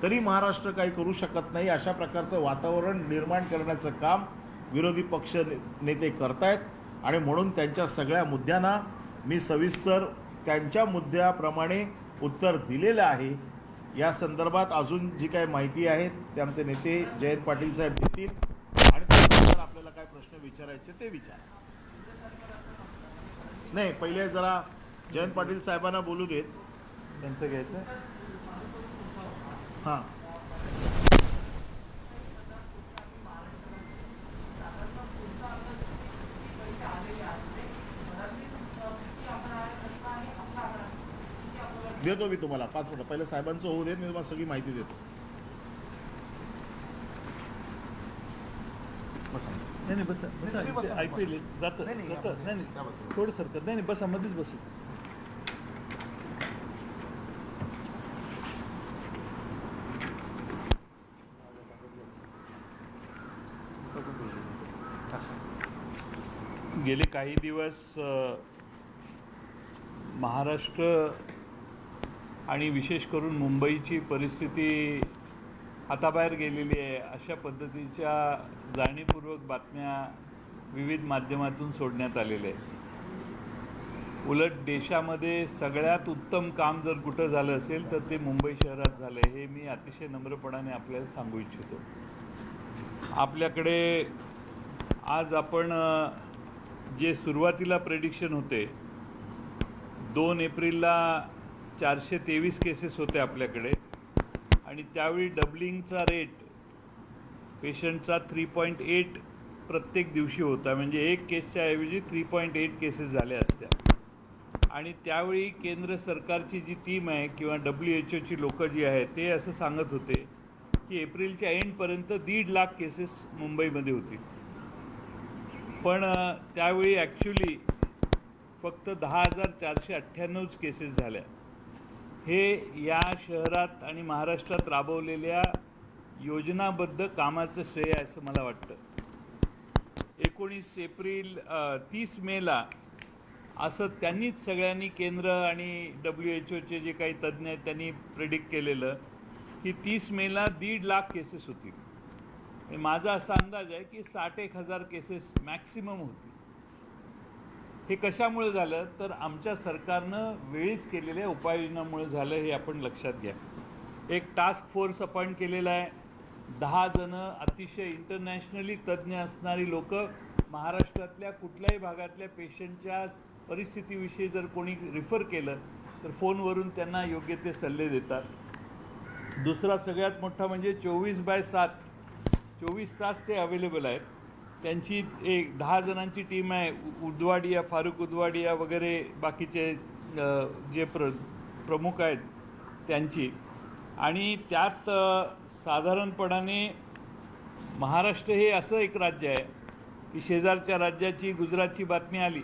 तरी महाराष्ट्र काही करू शकत नाही, अशा प्रकारचं वातावरण निर्माण करण्याचं काम विरोधी पक्ष नेते करतायत. आणि म्हणून त्यांच्या सगळ्या मुद्द्यांना मी सविस्तर त्यांच्या मुद्द्याप्रमाणे उत्तर दिलेलं आहे. या संदर्भात अजून जी काही माहिती आहे ते आमचे नेते जयंत पाटील साहेब देतील आणि त्यानंतर आपल्याला काय प्रश्न विचारायचे ते विचारा. नाही, पहिले जरा जयंत पाटील साहेबांना बोलू देत, त्यांचं घ्यायचं. हां, देतो मी तुम्हाला 5 मिनिटं. पहिलं साहेबांचं होऊ देत, मी तुम्हाला सगळी माहिती देतो. बसा. नाही बसा बसा, ऐकू येईल जातं जातं. नाही थोडं सरकत. नाही बसा, मध्येच बसू. गेले काही दिवस महाराष्ट्र आणि विशेष करून मुंबईची परिस्थिती हाताबाहेर गेलेली आहे अशा पद्धतीच्या जाणीवपूर्वक बातम्या विविध माध्यमातून सोडण्यात आलेल्या आहेत. उलट देशामध्ये सगळ्यात उत्तम काम जर कुठं झालं असेल तर ते मुंबई शहरात झालं आहे, हे मी अतिशय नम्रपणाने आपल्याला सांगू इच्छितो. आपल्याकडे आज आपण जे सुरुवातीला प्रेडिक्शन होते, 2 एप्रिलला 423 केसेस होते आपल्याकडे आणि त्यावेळी डबलिंगचा रेट पेशंटचा 3.8 प्रत्येक दिवशी होता. म्हणजे एक केसच्या ऐवजी 3.8 केसेस झाल्या असत्या. आणि त्यावेळी केंद्र सरकारची जी टीम आहे किंवा WHO लोकं जी आहेत ते असं सांगत होते की एप्रिलच्या एंडपर्यंत 1.5 लाख केसेस मुंबईमध्ये होतील. पण त्यावेळी ॲक्च्युली फक्त 10,498 केसेस झाल्या. हे या शहरात आणि महाराष्ट्रात राबवलेल्या योजनाबद्ध कामाचं श्रेय आहे असं मला वाटतं. 30 मेला असं त्यांनीच सगळ्यांनी केंद्र आणि WHO जे काही तज्ज्ञ आहेत त्यांनी प्रेडिक्ट केलेलं की 30 मेला 1.5 लाख केसेस होतील. माझा असा अंदाज आहे की 61,000 केसेस मॅक्सिमम होतील. हे कशामुळे झालं तर आमच्या सरकारनं वेळीच केलेल्या उपाययोजनामुळे झालं, हे आपण लक्षात घ्या. एक टास्क फोर्स अपॉइंट केलेला आहे. 10 जणं अतिशय इंटरनॅशनली तज्ज्ञ असणारी लोकं महाराष्ट्रातल्या कुठल्याही भागातल्या पेशंटच्या परिस्थितीविषयी जर कोणी रिफर केलं तर फोनवरून त्यांना योग्य ते सल्ले देतात. दुसरा सगळ्यात मोठा म्हणजे 24/7 24 तास ते अवेलेबल आहेत. त्यांची एक 10 जणांची टीम आहे. उदवाडिया, फारुख उदवाडिया वगैरे बाकीचे जे प्रमुख आहेत त्यांची. आणि त्यात साधारणपणाने महाराष्ट्र हे असं एक राज्य आहे की शेजारच्या राज्याची गुजरातची बातमी आली,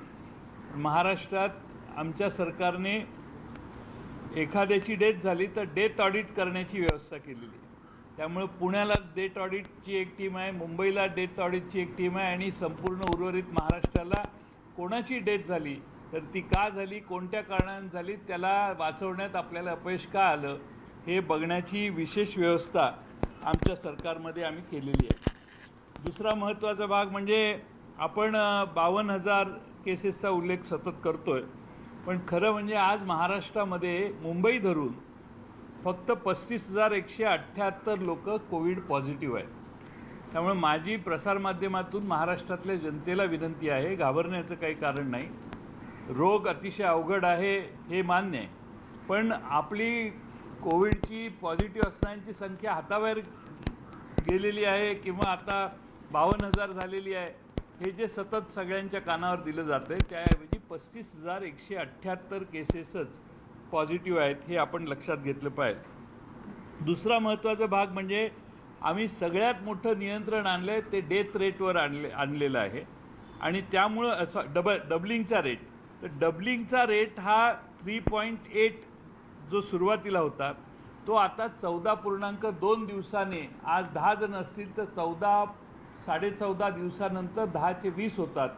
महाराष्ट्रात आमच्या सरकारने एखाद्याची डेथ झाली तर डेथ ऑडिट करण्याची व्यवस्था केलेली. त्यामुळे पुण्याला डेथ ऑडिटची एक टीम आहे, मुंबईला डेथ ऑडिटची एक टीम आहे आणि संपूर्ण उर्वरित महाराष्ट्राला कोणाची डेथ झाली तर ती का झाली, कोणत्या कारणाने झाली, त्याला वाचवण्यात आपल्याला अपयश का आलं हे बघण्याची विशेष व्यवस्था आमच्या सरकारमध्ये आम्ही केलेली आहे. दुसरा महत्त्वाचा भाग म्हणजे आपण 52,000 केसेसचा उल्लेख सतत करतो आहे, पण खरं म्हणजे आज महाराष्ट्रामध्ये मुंबई धरून फक्त 35,178 लोक कोविड पॉझिटिव्ह आहेत. त्यामुळे माझी प्रसारमाध्यमातून महाराष्ट्रातल्या जनतेला विनंती आहे, घाबरण्याचं काही कारण नाही. रोग अतिशय अवघड आहे हे मान्य आहे, पण आपली कोविडची पॉझिटिव्ह असणाऱ्यांची संख्या हाताबाहेर गेलेली आहे किंवा आता 52,000 झालेली आहे, हे जे सतत सगळ्यांच्या कानावर दिलं जातं आहे, त्याऐवजी 35,178 केसेसच पॉझिटिव्ह आहेत, हे आपण लक्षात घेतलं पाहिजे. दुसरा महत्त्वाचा भाग म्हणजे आम्ही सगळ्यात मोठं नियंत्रण आणलं आहे ते डेथ रेटवर आणलेलं आहे. आणि त्यामुळं डबलिंगचा रेट, तर डबलिंगचा रेट हा 3.8 जो सुरुवातीला होता तो आता 14.2 दिवसाने, आज 10 जण असतील तर 14-14.5 दिवसानंतर 10चे 20 होतात.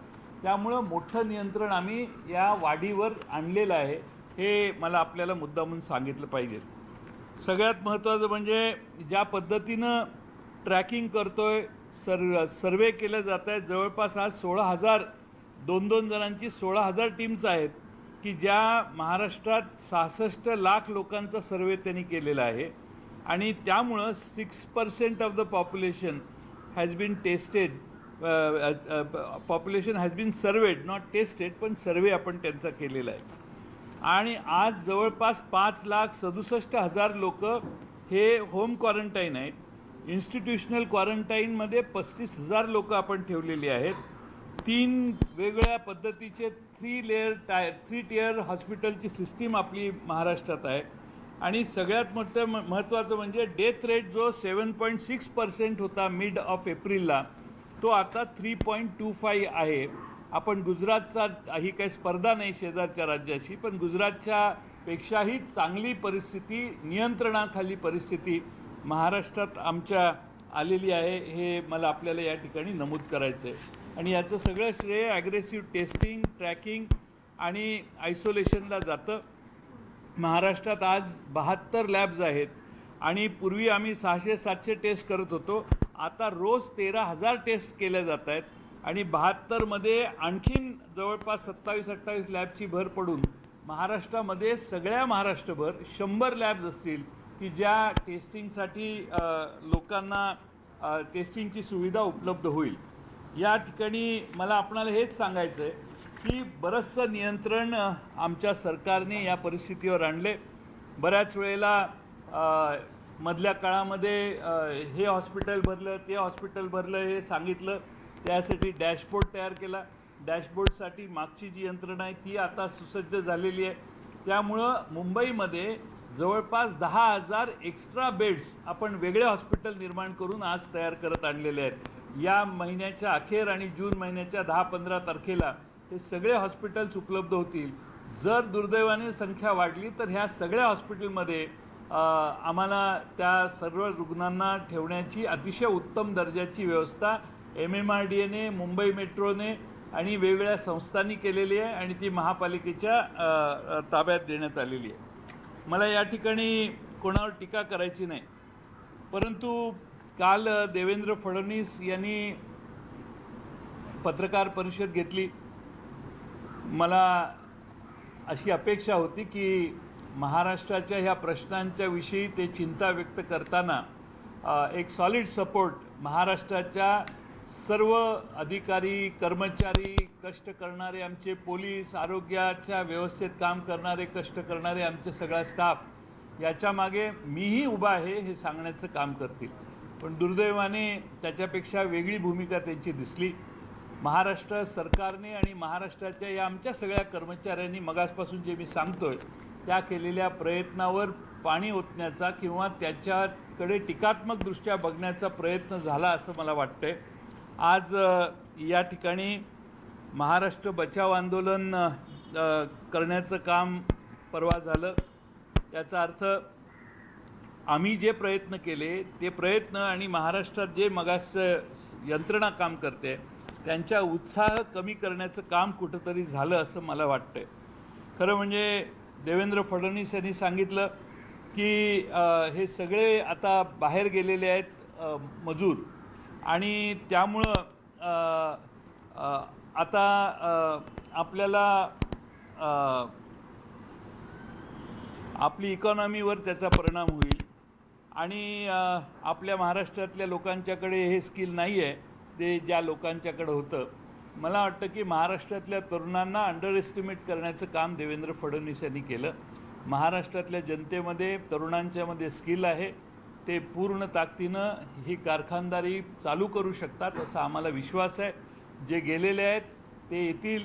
त्यामुळं मोठं नियंत्रण आम्ही या वाढीवर आणलेलं आहे, हे मला आपल्याला मुद्दामून सांगितलं पाहिजे. सगळ्यात महत्त्वाचं म्हणजे ज्या पद्धतीनं ट्रॅकिंग करतो आहे, सर्वे केले जात आहेत. जवळपास आज 16,000 2-2 जणांची 16,000 टीम्स आहेत की ज्या महाराष्ट्रात 66 लाख लोकांचा सर्वे त्यांनी केलेला आहे. आणि त्यामुळं 6% of the population has been tested, population has been surveyed, not tested, पण सर्वे आपण त्यांचा केलेला आहे. आणि आज जवळपास 5,67,000 लोक हे होम क्वारंटाईन आहेत. इन्स्टिट्यूशनल क्वारंटाईनमध्ये 35,000 लोक आपण ठेवलेली आहेत. 3 वेगळ्या पद्धतीचे 3 टियर हॉस्पिटलची सिस्टीम आपली महाराष्ट्रात आहे आणि सगळ्यात महत्त्वाचं म्हणजे डेथ रेट जो 7.6% होता मिड ऑफ एप्रिलला तो आता 3.25 आहे. आपण गुजरातचा ही काही स्पर्धा नाही शेजारच्या राज्याशी, पण गुजरातच्या पेक्षाही चांगली परिस्थिती, नियंत्रणाखाली परिस्थिती महाराष्ट्रात आमच्या आलेली आहे, हे मला आपल्याला या ठिकाणी नमूद करायचं आहे. आणि याचं सगळं श्रेय ॲग्रेसिव्ह टेस्टिंग, ट्रॅकिंग आणि आयसोलेशनला जातं. महाराष्ट्रात आज 72 लॅब्स आहेत आणि पूर्वी आम्ही 600-700 टेस्ट करत होतो. आता रोज 13,000 टेस्ट केल्या जात आहेत आणि 72मध्ये आणखीन जवळपास 27-28 लॅबची भर पडून महाराष्ट्रामध्ये सगळ्या महाराष्ट्रभर 100 लॅब्स असतील की ज्या टेस्टिंगसाठी लोकांना टेस्टिंगची सुविधा उपलब्ध होईल. या ठिकाणी मला आपणाला हेच सांगायचं आहे की बरंचसं नियंत्रण आमच्या सरकारने या परिस्थितीवर आणले. बऱ्याच वेळेला मधल्या काळामध्ये हे हॉस्पिटल भरलं, ते हॉस्पिटल भरलं हे सांगितलं, त्यासाठी डॅशबोर्ड तयार केला. डॅशबोर्डसाठी मागची जी यंत्रणा आहे ती आता सुसज्ज झालेली आहे. त्यामुळं मुंबईमध्ये जवळपास 10,000 एक्स्ट्रा बेड्स आपण वेगळे हॉस्पिटल निर्माण करून आज तयार करत आणलेले आहेत. या महिन्याच्या अखेर आणि जून महिन्याच्या 10-15 तारखेला हे सगळे हॉस्पिटल्स उपलब्ध होतील. जर दुर्दैवाने संख्या वाढली तर ह्या सगळ्या हॉस्पिटलमध्ये आम्हाला त्या सर्व रुग्णांना ठेवण्याची अतिशय उत्तम दर्जाची व्यवस्था MMRDAने, मुंबई मेट्रोने आणि वेगवेगळ्या संस्थांनी केलेली आहे आणि ती महापालिकेच्या ताब्यात देण्यात आलेली आहे. मला या ठिकाणी कोणावर टीका करायची नाही, परंतु काल देवेंद्र फडणवीस यांनी पत्रकार परिषद घेतली. मला अशी अपेक्षा होती की महाराष्ट्राच्या ह्या प्रश्नांच्या विषयी ते चिंता व्यक्त करताना एक सॉलिड सपोर्ट महाराष्ट्राच्या सर्व अधिकारी, कर्मचारी, कष्ट करणारे आमचे पोलीस, आरोग्याच्या व्यवस्थेत काम करणारे, कष्ट करणारे आमचे सगळा स्टाफ याच्यामागे मीही उभा आहे हे सांगण्याचं काम करतील. पण दुर्दैवाने त्याच्यापेक्षा वेगळी भूमिका त्यांची दिसली. महाराष्ट्र सरकारने आणि महाराष्ट्राच्या या आमच्या सगळ्या कर्मचाऱ्यांनी मगासपासून जे मी सांगतोय त्या केलेल्या प्रयत्नावर पाणी ओतण्याचा किंवा त्याच्याकडे टीकात्मकदृष्ट्या बघण्याचा प्रयत्न झाला असं मला वाटतंय. आज या ठिकाणी महाराष्ट्र बचाव आंदोलन करण्याचं काम परवा झालं. याचा अर्थ आम्ही जे प्रयत्न केले ते प्रयत्न आणि महाराष्ट्रात जे मगास यंत्रणा काम करते त्यांच्या उत्साह कमी करण्याचं काम कुठंतरी झालं असं मला वाटतंय. खरं म्हणजे देवेंद्र फडणवीस यांनी सांगितलं की हे सगळे आता बाहेर गेलेले आहेत मजूर आणि त्यामुळं आता आपल्याला आपली इकॉनॉमीवर त्याचा परिणाम होईल आणि आपल्या महाराष्ट्रातल्या लोकांच्याकडे हे स्किल नाही आहे ते ज्या लोकांच्याकडे होतं. मला वाटतं की महाराष्ट्रातल्या तरुणांना अंडर एस्टिमेट करण्याचं काम देवेंद्र फडणवीस यांनी केलं. महाराष्ट्रातल्या जनतेमध्ये, तरुणांच्यामध्ये स्किल आहे, ते पूर्ण ताकदीनं ही कारखानदारी चालू करू शकतात असा आम्हाला विश्वास आहे. जे गेलेले आहेत ते येतील,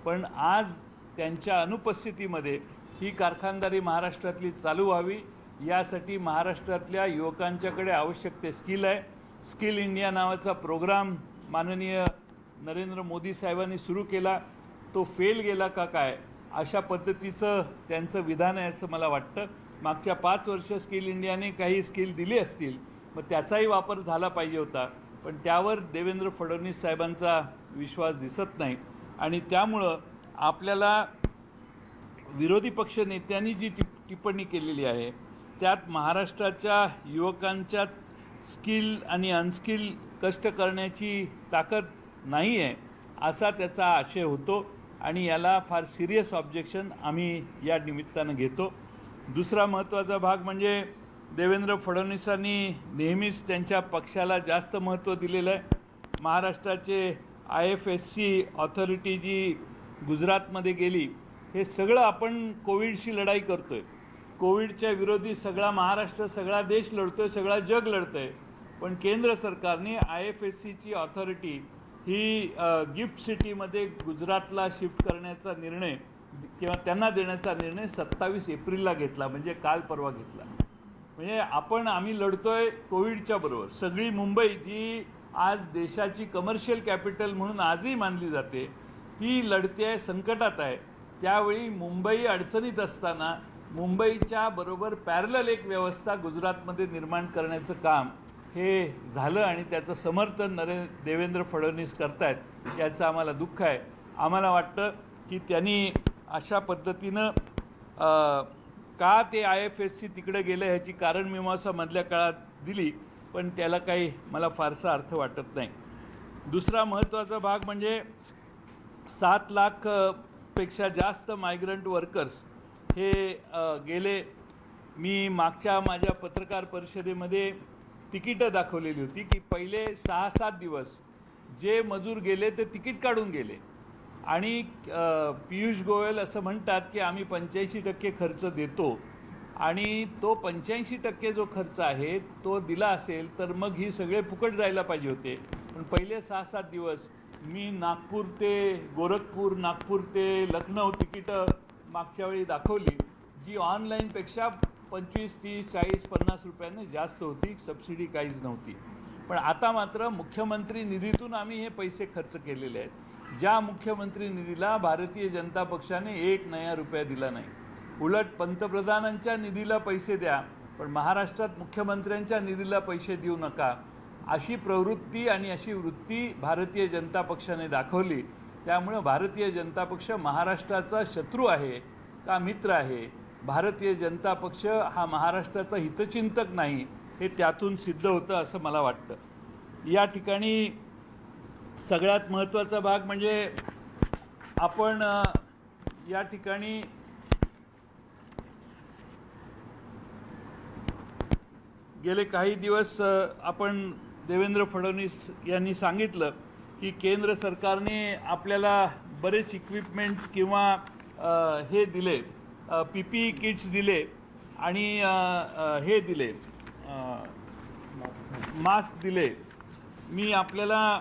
पण आज त्यांच्या अनुपस्थितीमध्ये ही कारखानदारी महाराष्ट्रातली चालू व्हावी यासाठी महाराष्ट्रातल्या युवकांच्याकडे आवश्यक ते स्किल आहे. स्किल इंडिया नावाचा प्रोग्राम माननीय नरेंद्र मोदी साहेबांनी सुरू केला, तो फेल गेला का काय अशा पद्धतीचं त्यांचं विधान आहे असं मला वाटतं. मागच्या 5 वर्ष स्किल इंडियाने काही स्किल दिली असतील, मग त्याचाही वापर झाला पाहिजे होता, पण त्यावर देवेंद्र फडणवीस साहेबांचा विश्वास दिसत नाही. आणि त्यामुळं आपल्याला विरोधी पक्ष नेत्यांनी जी टिप्पणी केलेली आहे त्यात महाराष्ट्राच्या युवकांच्यात स्किल आणि अनस्किल कष्ट करण्याची ताकद नाही आहे असा त्याचा आशय होतो आणि याला फार सिरियस ऑब्जेक्शन आम्ही या निमित्तानं घेतो. दुसरा महत्त्वाचा भाग म्हणजे देवेंद्र फडणवीसांनी नेहमीच त्यांच्या पक्षाला जास्त महत्त्व दिलेलं आहे. महाराष्ट्राचे IFSC ऑथॉरिटी जी गुजरातमध्ये गेली, हे सगळं आपण कोविडशी लढाई करतो आहे. कोविडच्या विरोधी सगळा महाराष्ट्र, सगळा देश लढतो आहे, सगळा जग लढतं आहे. पण केंद्र सरकारने IFSCची ऑथॉरिटी ही गिफ्ट सिटीमध्ये गुजरातला शिफ्ट करण्याचा निर्णय किंवा त्यांना देण्याचा निर्णय 27 एप्रिलला घेतला, म्हणजे काल परवा घेतला. म्हणजे आम्ही लढतोय कोविडच्या बरोबर. सगळी मुंबई जी आज देशाची कमर्शियल कॅपिटल म्हणून आजही मानली जाते, ती लढते आहे, संकटात आहे. त्यावेळी मुंबई अडचणीत असताना मुंबईच्या बरोबर पॅरलल एक व्यवस्था गुजरातमध्ये निर्माण करण्याचं काम हे झालं आणि त्याचं समर्थन देवेंद्र फडणवीस करतायत, याचं आम्हाला दुःख आहे. आम्हाला वाटतं की त्यांनी अशा पद्धतीनं का ते IFSC तिकडे गेलं ह्याची कारणमीमांसा मधल्या काळात दिली, पण त्याला काही मला फारसा अर्थ वाटत नाही. दुसरा महत्त्वाचा भाग म्हणजे 7 लाख पेक्षा जास्त मायग्रंट वर्कर्स हे गेले. मी मागच्या माझ्या पत्रकार परिषदेमध्ये तिकीटं दाखवलेली होती की पहिले 6-7 दिवस जे मजूर गेले ते तिकीट काढून गेले आणि पियुष गोयल असं म्हणतात की आम्ही 85% खर्च देतो आणि तो 85% जो खर्च आहे तो दिला असेल तर मग ही सगळे फुकट जायला पाहिजे होते. पण पहिले 6-7 दिवस मी नागपूर ते गोरखपूर, नागपूर ते लखनौ तिकीटं मागच्या वेळी दाखवली, जी ऑनलाईनपेक्षा 25, 30, 40, 50 रुपयांनी जास्त होती, सबसिडी काहीच नव्हती. पण आता मात्र मुख्यमंत्री निधीतून आम्ही हे पैसे खर्च केलेले आहेत. ज्या मुख्यमंत्री निधीला भारतीय जनता पक्षाने 1 नया रुपया दिला नाही. उलट पंतप्रधानांच्या निधीला पैसे द्या, पण महाराष्ट्रात मुख्यमंत्र्यांच्या निधीला पैसे देऊ नका, अशी प्रवृत्ती आणि अशी वृत्ती भारतीय जनता पक्षाने दाखवली. त्यामुळं भारतीय जनता पक्ष महाराष्ट्राचा शत्रू आहे का मित्र आहे? भारतीय जनता पक्ष हा महाराष्ट्राचा हितचिंतक नाही, हे त्यातून सिद्ध होतं असं मला वाटतं. या ठिकाणी सगळ्यात महत्त्वाचा भाग म्हणजे आपण या ठिकाणी गेले काही दिवस आपण देवेंद्र फडणवीस यांनी सांगितलं की केंद्र सरकारने आपल्याला बरेच इक्विपमेंट्स किंवा हे दिले, PPE किट्स दिले आणि हे दिले, मास्क दिले. मी आपल्याला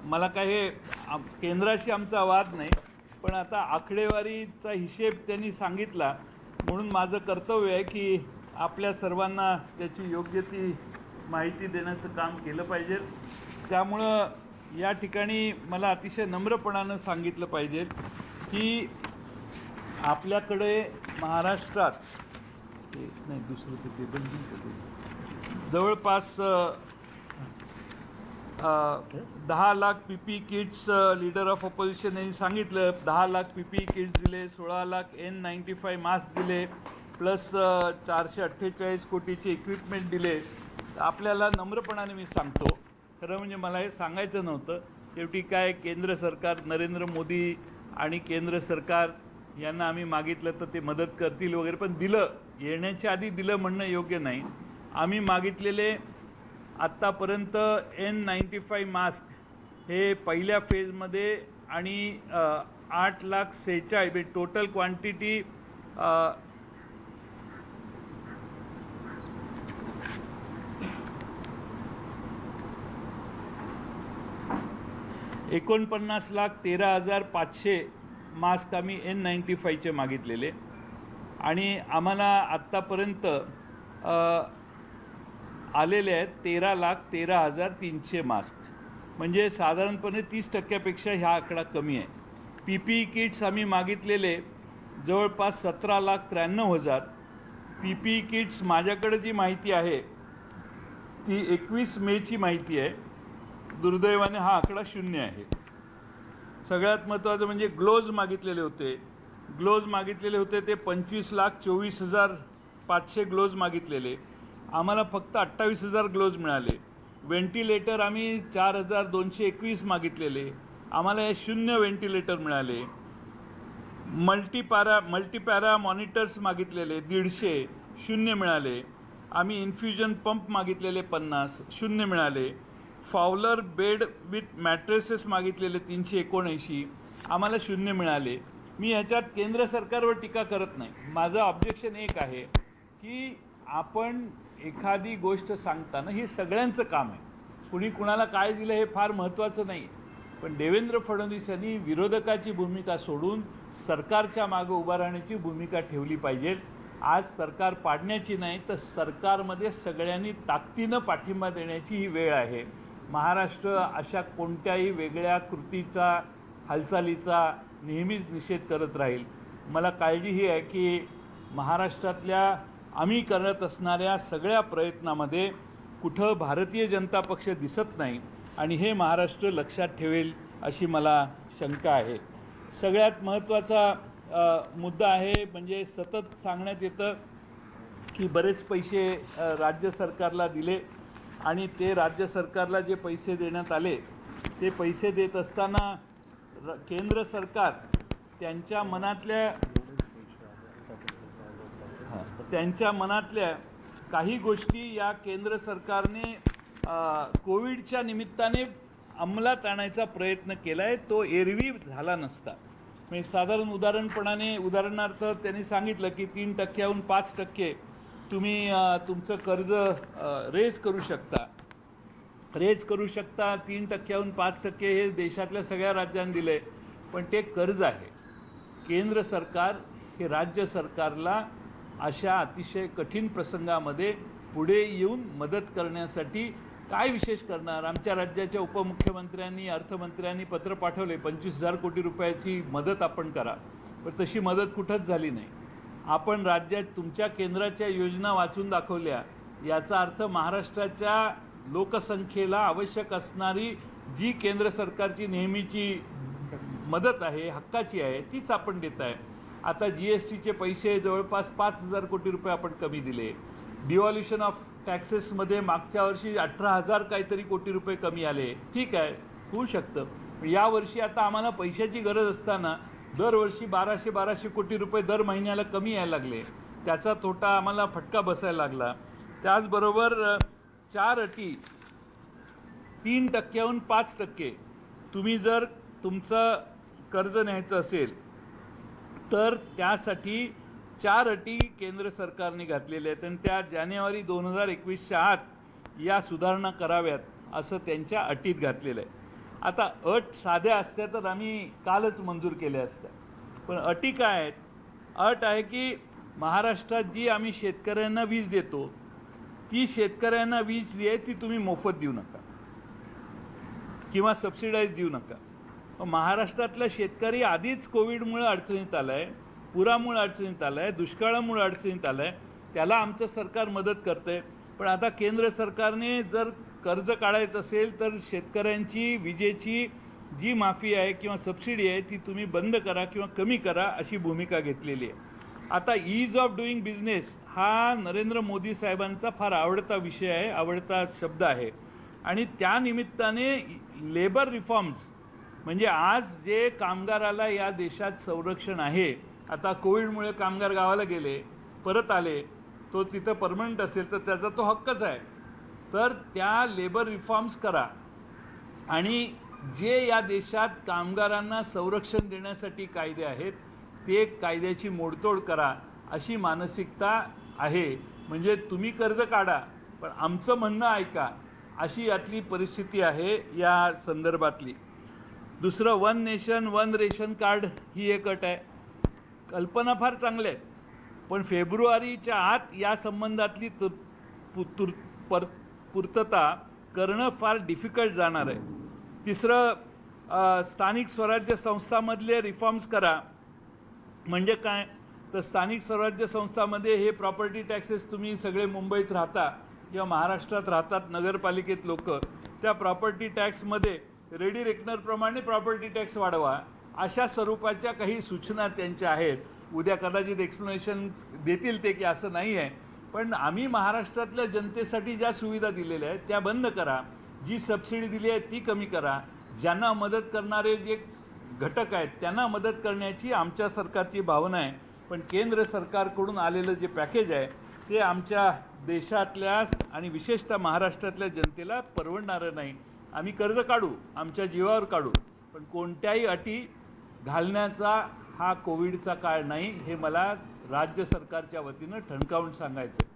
मला काय हे केंद्राशी आमचा वाद नाही, पण आता आकडेवारीचा हिशेब त्यांनी सांगितला म्हणून माझं कर्तव्य आहे की आपल्या सर्वांना त्याची योग्य ती माहिती देण्याचं काम केलं पाहिजे. त्यामुळं या ठिकाणी मला अतिशय नम्रपणानं सांगितलं पाहिजे की आपल्याकडे महाराष्ट्रात नाही दुसरं ते टेबल जवळपास 10 lakh PPE kits leader of opposition यांनी सांगितलं. 10 लाख PPE किट्स दिले, 16 लाख N95 मास्क दिले, प्लस 448 कोटीचे इक्विपमेंट दिले. आपल्याला नम्रपणाने मी सांगतो, खरं म्हणजे मला हे सांगायचं नव्हतं. शेवटी काय केंद्र सरकार, नरेंद्र मोदी आणि केंद्र सरकार यांना आम्ही मागितलं तर ते मदत करतील वगैरे, पण दिलं, येण्याच्या आधी दिलं म्हणणं योग्य नाही. आम्ही मागितलेले आत्तापर्यंत N95 मास्क हे पहिल्या फेजमध्ये आणि 8,46,000 टोटल क्वांटिटी 49,13,500 मास्क आम्ही N95चे मागितलेले आणि आम्हाला आत्तापर्यंत आलेले आहेत 13,13,300 मास्क, म्हणजे साधारणपणे 30% हा आकडा कमी आहे. PPE किट्स आम्ही मागितलेले जवळपास 17,93,000. PPE किट्स माझ्याकडे जी माहिती आहे ती 21 मेची माहिती आहे. दुर्दैवाने हा आकडा 0 आहे. सगळ्यात महत्त्वाचं म्हणजे ग्लोव्ज मागितलेले होते. ग्लोव्ज मागितलेले होते ते 25,24,500 ग्लोव्ज मागितलेले. आम्हाला फक्त 28,000 ग्लोव्ज मिळाले. व्हेंटिलेटर आम्ही 4,221 मागितलेले, आम्हाला हे 0 व्हेंटिलेटर मिळाले. मल्टीपॅरा मॉनिटर्स मागितलेले 150, 0 मिळाले. आम्ही इन्फ्युजन पंप मागितलेले 50, 0 मिळाले. फावलर बेड विथ मॅट्रेसेस मागितलेले 379, आम्हाला 0 मिळाले. मी ह्याच्यात केंद्र सरकारवर टीका करत नाही. माझं ऑब्जेक्शन एक आहे की आपण एखादी गोष्ट सांगताना हे सगळ्यांचं काम आहे. कुणी कुणाला काय दिलं हे फार महत्त्वाचं नाही. पण देवेंद्र फडणवीस यांनी विरोधकाची भूमिका सोडून सरकारच्या मागे उभा राहण्याची भूमिका ठेवली पाहिजे. आज सरकार पाडण्याची नाही तर सरकारमध्ये सगळ्यांनी ताकदीनं पाठिंबा देण्याची ही वेळ आहे. महाराष्ट्र अशा कोणत्याही वेगळ्या कृतीचा हालचालीचा नेहमीच निषेध करत राहील. मला काळजी ही आहे की महाराष्ट्रातल्या आम्ही करत असणाऱ्या सगळ्या प्रयत्नामध्ये कुठं भारतीय जनता पक्ष दिसत नाही आणि हे महाराष्ट्र लक्षात ठेवेल अशी मला शंका आहे. सगळ्यात महत्त्वाचा मुद्दा आहे म्हणजे सतत सांगण्यात येतं की बरेच पैसे राज्य सरकारला दिले आणि ते राज्य सरकारला जे पैसे देण्यात आले ते पैसे देत असताना केंद्र सरकार त्यांच्या मनातल्या काही गोष्टी या केंद्र सरकारने कोविडच्या निमित्ताने अंमलात आणायचा प्रयत्न केला आहे, तो एरवी झाला नसता. म्हणजे साधारण उदाहरणार्थ त्यांनी सांगितलं की 3%हून 5% तुम्ही तुमचं कर्ज रेज करू शकता. 3%हून 5% हे देशातल्या सगळ्या राज्यांनी दिले, पण ते कर्ज आहे. केंद्र सरकार हे राज्य सरकारला अशा अतिशय कठीण प्रसंगामध्ये पुढे येऊन मदत करण्यासाठी काय विशेष करणार. आमच्या राज्याच्या उपमुख्यमंत्र्यांनी अर्थमंत्र्यांनी पत्र पाठवले 25,000 कोटी रुपयाची मदत आपण करा, पण तशी मदत कुठंच झाली नाही. आपण राज्यात तुमच्या केंद्राच्या योजना वाचून दाखवल्या, याचा अर्थ महाराष्ट्राच्या लोकसंख्येला आवश्यक असणारी जी केंद्र सरकारची नेहमीची मदत आहे, हक्काची आहे, तीच आपण देत आहे. आता GSTचे पैसे जवळपास 5,000 कोटी रुपये आपण कमी दिले. डिव्हॉल्युशन ऑफ टॅक्सेसमध्ये मागच्या वर्षी 18,000 काहीतरी कोटी रुपये कमी आले. ठीक आहे, होऊ शकतं. यावर्षी आता आम्हाला पैशाची गरज असताना दरवर्षी 1200 कोटी रुपये दर महिन्याला कमी यायला लागले. त्याचा तोटा आम्हाला फटका बसायला लागला. त्याचबरोबर 4 अटी 3%हून 5% तुम्ही जर तुमचं कर्ज न्यायचं असेल तर त्यासाठी 4 अटी केंद्र सरकारने घातलेल्या आहेत आणि त्या जानेवारी 2021च्या आत या सुधारणा कराव्यात असं त्यांच्या अटीत घातलेलं आहे. आता अट साध्या असत्या तर आम्ही कालच मंजूर केल्या असत्या, पण अटी काय आहेत? अट आहे की महाराष्ट्रात जी आम्ही शेतकऱ्यांना वीज देतो ती शेतकऱ्यांना वीज जी आहे ती तुम्ही मोफत देऊ नका किंवा सबसिडाईज देऊ नका. महाराष्ट्रातला शेतकरी आधीच कोविडमुळे अडचणीत आला आहे, पुरामुळे अडचणीत आला आहे, दुष्काळामुळे अडचणीत आला आहे. त्याला आमचं सरकार मदत करतं आहे. पण आता केंद्र सरकारने जर कर्ज काढायचं असेल तर शेतकऱ्यांची विजेची जी माफी आहे किंवा सबसिडी आहे ती तुम्ही बंद करा किंवा कमी करा अशी भूमिका घेतलेली आहे. आता ईज ऑफ डुईंग बिझनेस हा नरेंद्र मोदी साहेबांचा फार आवडता विषय आहे, आवडता शब्द आहे. आणि त्या निमित्ताने लेबर रिफॉर्म्स म्हणजे आज जे कामगाराला या देशात संरक्षण आहे, आता कोविडमुळे कामगार गावाला गेले परत आले, तो तिथं परमनंट असेल तर त्याचा तो हक्कच आहे. तर त्या लेबर रिफॉर्म्स करा आणि जे या देशात कामगारांना संरक्षण देण्यासाठी कायदे आहेत ते कायद्याची मोडतोड करा अशी मानसिकता आहे. म्हणजे तुम्ही कर्ज काढा पण आमचं म्हणणं ऐका अशी यातली परिस्थिती आहे या संदर्भातली. दुसरं 1 नेशन 1 रेशन कार्ड ही एक अट आहे. कल्पना फार चांगल्या आहेत, पण फेब्रुवारीच्या आत या संबंधातली पूर्तता करणं फार डिफिकल्ट जाणार आहे. तिसरं स्थानिक स्वराज्य संस्थांमधले रिफॉर्म्स करा. म्हणजे काय तर स्थानिक स्वराज्य संस्थांमध्ये हे प्रॉपर्टी टॅक्सेस तुम्ही सगळे मुंबईत राहता किंवा महाराष्ट्रात राहतात नगरपालिकेत लोक, त्या प्रॉपर्टी टॅक्समध्ये रेडी रेकनरप्रमाणे प्रॉपर्टी टॅक्स वाढवा अशा स्वरूपाच्या काही सूचना त्यांच्या आहेत. उद्या कदाचित एक्सप्लेनेशन देतील ते की असं नाही आहे, पण आम्ही महाराष्ट्रातल्या जनतेसाठी ज्या सुविधा दिलेल्या आहेत त्या बंद करा, जी सबसिडी दिली आहे ती कमी करा, ज्यांना मदत करणारे जे घटक आहेत त्यांना मदत करण्याची आमच्या सरकारची भावना आहे. पण केंद्र सरकारकडून आलेलं जे पॅकेज आहे ते आमच्या देशातल्या आणि विशेषतः महाराष्ट्रातल्या जनतेला परवडणारं नाही. आम्ही कर्ज काढू, आमच्या जीवावर काढू, पण कोणत्याही अटी घालण्याचा हा कोविडचा काळ नाही हे मला राज्य सरकारच्या वतीनं ठणकावून सांगायचं आहे.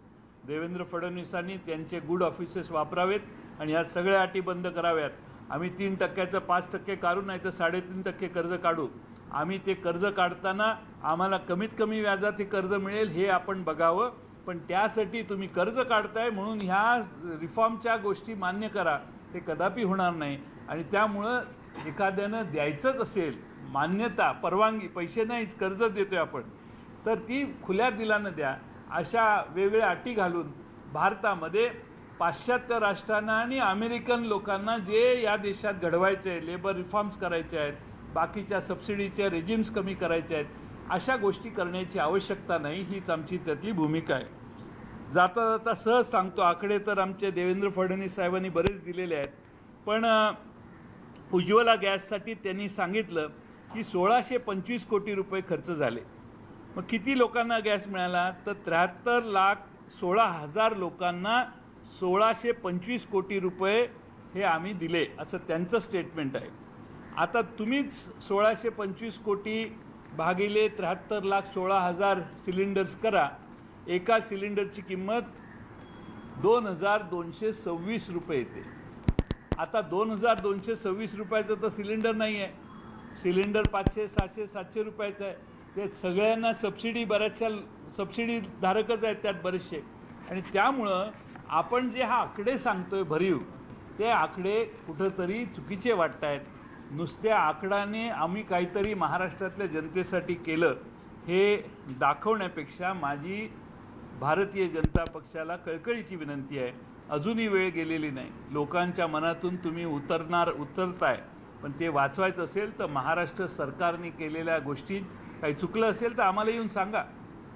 देवेंद्र फडणवीसांनी त्यांचे गुड ऑफिसेस वापरावेत आणि ह्या सगळ्या अटी बंद कराव्यात. आम्ही 3%चं 5% काढू, नाही तर 3.5% कर्ज काढू. आम्ही ते कर्ज काढताना आम्हाला कमीत कमी व्याजात ते कर्ज मिळेल हे आपण बघावं. पण त्यासाठी तुम्ही कर्ज काढताय म्हणून ह्या रिफॉर्मच्या गोष्टी मान्य करा, ते कदापि होणार नाही. आणि त्यामुळं एखाद्यानं द्यायचंच असेल मान्यता, परवानगी, पैसे नाहीच कर्ज देतोय आपण, तर ती खुल्या दिलानं द्या. अशा वेगवेगळ्या अटी घालून भारतामध्ये पाश्चात्य राष्ट्रांना आणि अमेरिकन लोकांना जे या देशात घडवायचे आहे, लेबर रिफॉर्म्स करायचे आहेत, बाकीच्या सबसिडीच्या रेजिम्स कमी करायचे आहेत, अशा गोष्टी करण्याची आवश्यकता नाही. हीच आमची त्यातली भूमिका आहे. जाता जाता सहज सांगतो, आकडे तर आमचे देवेंद्र फडणवीस साहेबांनी बरेच दिलेले आहेत. पण उज्ज्वला गॅससाठी त्यांनी सांगितलं की 1625 कोटी रुपये खर्च झाले. मग किती लोकांना गॅस मिळाला? तर 73,16,000 लोकांना 1625 कोटी रुपये हे आम्ही दिले, असं त्यांचं स्टेटमेंट आहे. आता तुम्हीच 1625 कोटी भागिले 73,16,000 सिलेंडर्स करा. एका सिलेंडरची किंमत 2,226 रुपये येते. आता 2,226 रुपयाचं तर सिलेंडर नाही आहे. सिलेंडर 500, 600, 700 रुपयाचं आहे. ते सगळ्यांना सबसिडी, बऱ्याचशा सबसिडी धारकच आहेत त्यात बरेचसे. आणि त्यामुळं आपण जे हा आकडे सांगतोय भरीव, ते आकडे कुठंतरी चुकीचे वाटत आहेत. नुसत्या आकडाने आम्ही काहीतरी महाराष्ट्रातल्या जनतेसाठी केलं हे दाखवण्यापेक्षा माझी भारतीय जनता पक्षाला कळकळीची विनंती आहे, अजूनही वेळ गेलेली नाही. लोकांच्या मनातून तुम्ही उतरताय, पण ते वाचवायचं असेल तर महाराष्ट्र सरकारने केलेल्या गोष्टी काही चुकलं असेल तर आम्हाला येऊन सांगा,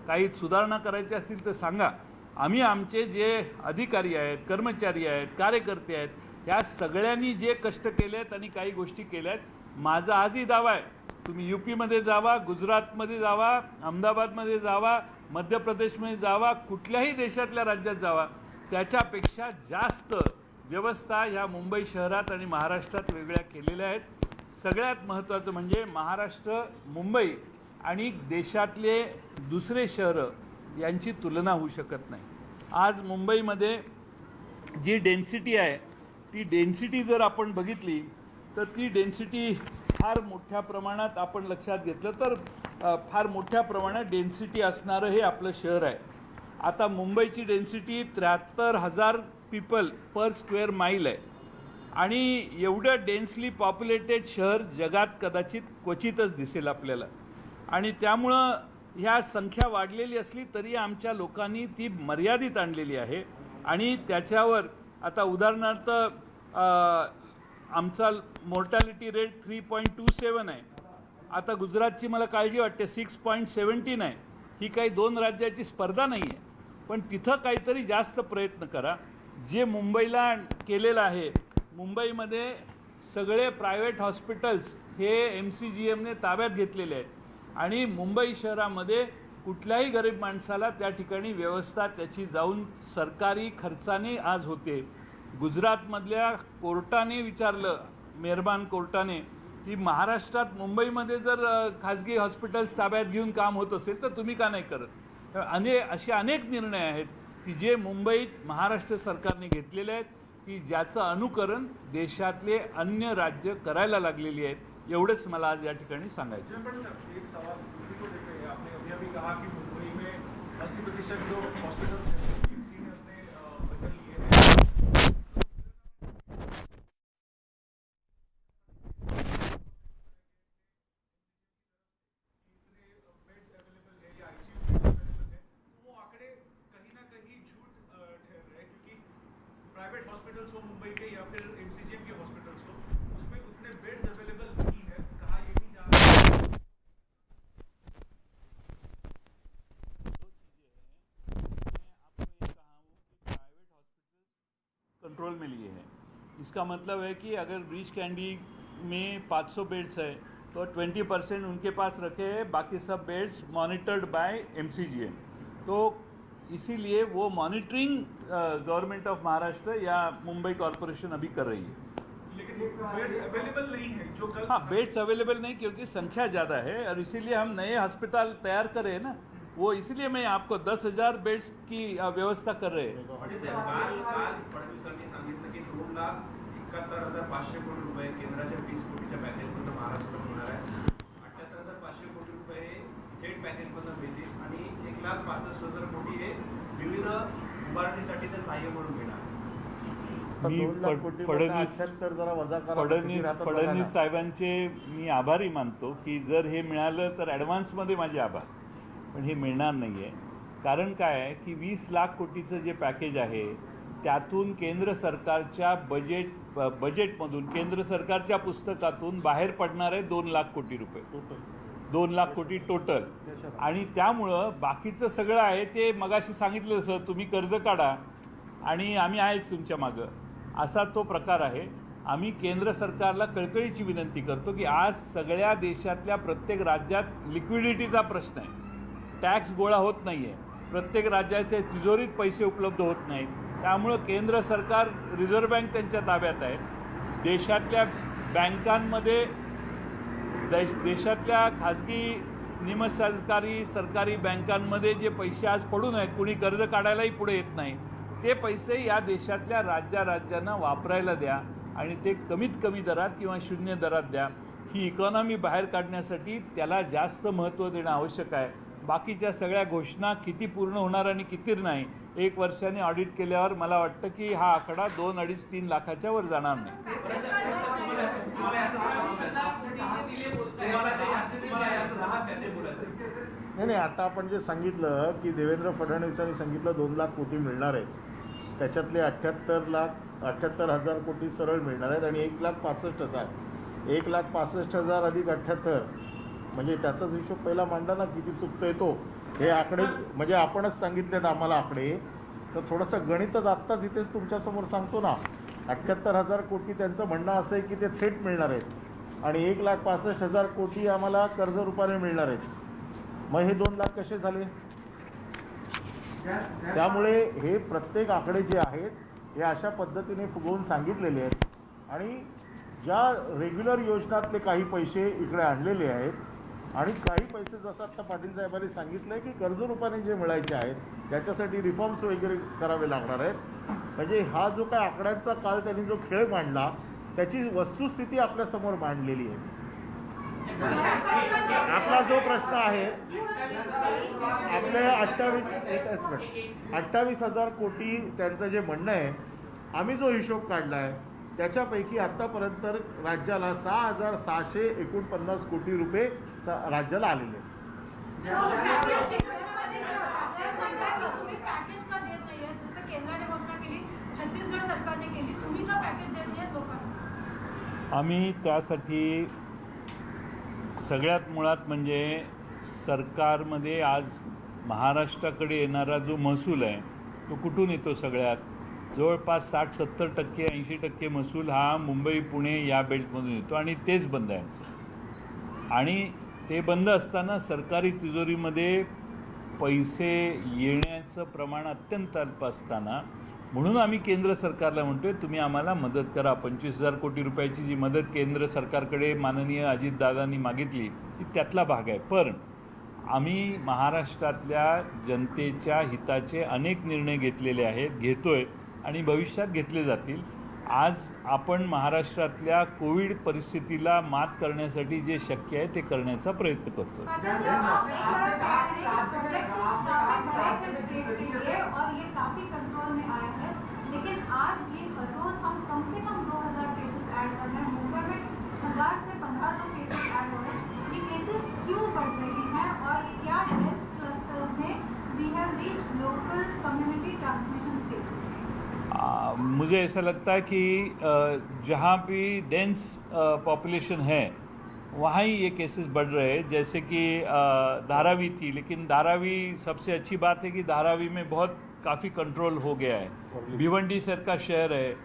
काही सुधारणा करायच्या असतील तर सांगा. आम्ही आमचे जे अधिकारी आहेत, कर्मचारी आहेत, कार्यकर्ते आहेत, त्या सगळ्यांनी जे कष्ट केले आहेत आणि काही गोष्टी केल्या आहेत. माझा आजही दावा आहे, तुम्ही यूपीमध्ये जावा, गुजरातमध्ये जावा, अहमदाबादमध्ये जावा, मध्य प्रदेशमध्ये जावा, कुठल्याही देशातल्या राज्यात जावा, त्याच्यापेक्षा जास्त व्यवस्था ह्या मुंबई शहरात आणि महाराष्ट्रात वेगळ्या केलेल्या आहेत. सगळ्यात महत्त्वाचं म्हणजे महाराष्ट्र, मुंबई आणि देशातले दुसरे शहरं यांची तुलना होऊ शकत नाही. आज मुंबईमध्ये जी डेन्सिटी आहे, ती डेन्सिटी जर आपण बघितली तर ती डेन्सिटी फार मोठ्या प्रमाणात आपण लक्षात घेतलं तर फार मोठ्या प्रमाणात डेन्सिटी असणारं हे आपलं शहर आहे. आता मुंबईची density 73,000 people per square mile आहे. आणि एवढं डेन्सली पॉप्युलेटेड शहर जगात कदाचित क्वचितच दिसेल आपल्याला. आणि त्यामुळं ह्या संख्या वाढलेली असली तरी आमच्या लोकांनी ती मर्यादित आणलेली आहे. आणि त्याच्यावर आता उदाहरणार्थ आमचा मोर्टॅलिटी रेट 3.27 आहे. आता गुजरातची मला काळजी वाटते 6.17 आहे. ही काही दोन राज्याची स्पर्धा नाही आहे, पण तिथं काहीतरी जास्त प्रयत्न करा. जे मुंबईला केलेलं आहे, मुंबईमध्ये सगळे प्रायव्हेट हॉस्पिटल्स हे MCGMने ताब्यात घेतलेले आहेत. आणि मुंबई शहरामध्ये कुठल्याही गरीब माणसाला त्या ठिकाणी व्यवस्था त्याची जाऊन सरकारी खर्चाने आज होते. गुजरातमधल्या कोर्टाने विचारलं, मेहरबान कोर्टाने, की महाराष्ट्रात मुंबईमध्ये जर खाजगी हॉस्पिटल्स ताब्यात घेऊन काम होत असेल तर तुम्ही का नाही करत. असे अनेक निर्णय आहेत की जे मुंबईत महाराष्ट्र सरकारने घेतलेले आहेत की ज्याचं अनुकरण देशातले अन्य राज्य करायला लागलेली आहेत. एवढंच मला आज या ठिकाणी सांगायचं. एक सवाल इसी को लेकर है, आपने अभी अभी कहा कि मुंबई में 80% जो हॉस्पिटल्स हैं सीनियर्स ने बदल लिए हैं. बेड्स अवेलेबल है या ICU अवेलेबल है, वो आंकड़े कहीं ना कहीं झूठ ठहर रहे हैं, क्योंकि प्राइवेट हॉस्पिटल्स हो मुंबई के या फिर MCGM के हॉस्पिटल्स हो, उसमें उतने बेड्स अवेलेबल नहीं है. कहा यही जा रहा है. कंट्रोल में लिए हैं. इसका मतलब है कि अगर ब्रीच कैंडी में 500 बेड्स है तो 20% उनके पास रखे हैं, बाकी सब बेड्स मॉनिटर्ड बाय MCGM. तो इसीलिए वो मॉनिटरिंग गवर्नमेंट ऑफ महाराष्ट्र या मुंबई कॉरपोरेशन अभी कर रही है. लेकिन बेड्स अवेलेबल नहीं है जो कल. हाँ, बेड्स अवेलेबल नहीं क्योंकि संख्या ज़्यादा है और इसीलिए हम नए अस्पताल तैयार कर रहे हैं ना. वो इसीलिए मैं आपको 10,000 बेड्स की व्यवस्था कर रहे हैं. काल फडणवीसांनी सांगितलं की 2 लाख 71,500 कोटी रुपये केंद्राच्या 20 कोटीच्या पॅकेजमधून महाराष्ट्राला मिळणार आहे. 78,500 कोटी रुपये हे थेट पॅकेजमधून मिळतील आणि 1,65,000 कोटी हे विविध उभारणीसाठी ते सहाय्य म्हणून मिळणार. मी 2 लाख कोटी फडणवीस 78 जरा वजा करा, किती राहतात बघा ना. फडणवीस साहेबांचे मी आभारी मानतो की जर हे मिळालं तर ॲडव्हान्समध्ये माझे आभार, पण हे मिळणार नाही आहे. कारण काय आहे की 20 लाख कोटीचं जे पॅकेज आहे त्यातून केंद्र सरकारच्या बजेटमधून केंद्र सरकारच्या पुस्तकातून बाहेर पडणार आहे 2 लाख कोटी रुपये, 2 लाख कोटी टोटल. आणि त्यामुळं बाकीचं सगळं आहे ते मगाशी सांगितलं तसं तुम्ही कर्ज काढा आणि आम्ही आहेच तुमच्या मागं, असा तो प्रकार आहे. आम्ही केंद्र सरकारला कळकळीची विनंती करतो की आज सगळ्या देशातल्या प्रत्येक राज्यात लिक्विडिटीचा प्रश्न आहे, टॅक्स गोळा होत नाही आहे, प्रत्येक राज्याच्या तिजोरीत पैसे उपलब्ध होत नाहीत. त्यामुळं केंद्र सरकार, रिझर्व्ह बँक त्यांच्या ताब्यात आहे. देशातल्या बँकांमध्ये देशातल्या खाजगी निमसरकारी सरकारी बँकांमध्ये जे पैसे आज पडून आहेत, कुणी कर्ज काढायलाही पुढे येत नाही, ते पैसे या देशातल्या राज्यांना वापरायला द्या आणि ते कमीत कमी दरात किंवा शून्य दरात द्या. ही इकॉनॉमी बाहेर काढण्यासाठी त्याला जास्त महत्त्व देणं आवश्यक आहे. बाकीच्या सगळ्या घोषणा किती पूर्ण होणार आणि किती नाही, 1 वर्षाने ऑडिट केल्यावर मला वाटतं की हा आकडा 2, 2.5, 3 लाखाच्या वर जाणार नाही. नाही, आता आपण जे सांगितलं की देवेंद्र फडणवीसांनी सांगितलं 2 लाख कोटी मिळणार आहेत, त्याच्यातले 78,000 कोटी सरळ मिळणार आहेत आणि 1,65,000 1,65,000 अधिक 78 म्हणजे त्याचाच हिशोब पहिला मांडला ना, किती चुकतोय तो. हे आकडे म्हणजे आपणच सांगितलेत आम्हाला आकडे, तर थोडंसं गणितच आत्ताच इथेच तुमच्यासमोर सांगतो ना. 78,000 कोटी त्यांचं म्हणणं असं आहे की ते थेट मिळणार आहेत आणि 1,65,000 कोटी आम्हाला कर्ज रूपाने मिळणार आहेत. मग हे 2 लाख कसे झाले? त्यामुळे हे प्रत्येक आकडे जे आहेत हे अशा पद्धतीने फुगवून सांगितलेले आहेत आणि ज्या रेग्युलर योजनातले काही पैसे इकडे आणलेले आहेत आणि काही पैसे जसं आता पाटील साहेबांनी सांगितलं आहे की कर्ज रूपाने जे मिळायचे आहेत त्याच्यासाठी रिफॉर्म्स वगैरे करावे लागणार आहेत. म्हणजे हा जो काय आकड्यांचा काल त्यांनी जो खेळ मांडला त्याची वस्तुस्थिती आपल्यासमोर मांडलेली आहे. आपला जो प्रश्न आहे आपल्या 28,000 कोटी त्यांचं जे म्हणणं आहे, आम्ही जो हिशोब काढला आहे त्याच्यापैकी आत्तापर्यंत राज्याला 6,649 कोटी रुपये राज्याला आलेले आहेत. आम्ही त्यासाठी सगळ्यात मुळात म्हणजे सरकारमध्ये आज महाराष्ट्राकडे येणारा जो महसूल आहे तो कुठून येतो? सगळ्यात जवळपास 60-70%, 80% महसूल हा मुंबई पुणे या बेल्टमधून येतो आणि तेच बंद आहे आमचं. आणि ते बंद असताना सरकारी तिजोरीमध्ये पैसे येण्याचं प्रमाण अत्यंत अल्प असताना म्हणून आम्ही केंद्र सरकारला म्हणतोय तुम्ही आम्हाला मदत करा. 25,000 कोटी रुपयाची जी मदत केंद्र सरकारकडे माननीय अजितदादांनी मागितली ती त्यातला भाग आहे. पण आम्ही महाराष्ट्रातल्या जनतेच्या हिताचे अनेक निर्णय घेतलेले आहेत, घेतोय आणि भविष्यात घेतले जातील. आज आपण महाराष्ट्रातल्या कोविड परिस्थितीला मात करण्यासाठी जे शक्य आहे ते करण्याचा प्रयत्न करतो. लेकिन आज भी हर रोज हम कम से कम 2,000 केसेस ऐड कर रहे हैं. मुंबई में 1,000 से 1,500 केसेस ऐड हो रहे हैं. ये केसेस क्यों बढ़ रही हैं और क्या हेल्थ क्लस्टर्स में we have reached local community transmission stage? मुझे ऐसा लगता है कि जहाँ भी डेंस पॉपुलेशन है वहाँ ही ये केसेस बढ़ रहे हैं. जैसे कि धारावी थी, लेकिन धारावी सबसे अच्छी बात है कि धारावी में बहुत काफ़ी कंट्रोल हो गया है. भिवंडी सर का शहर है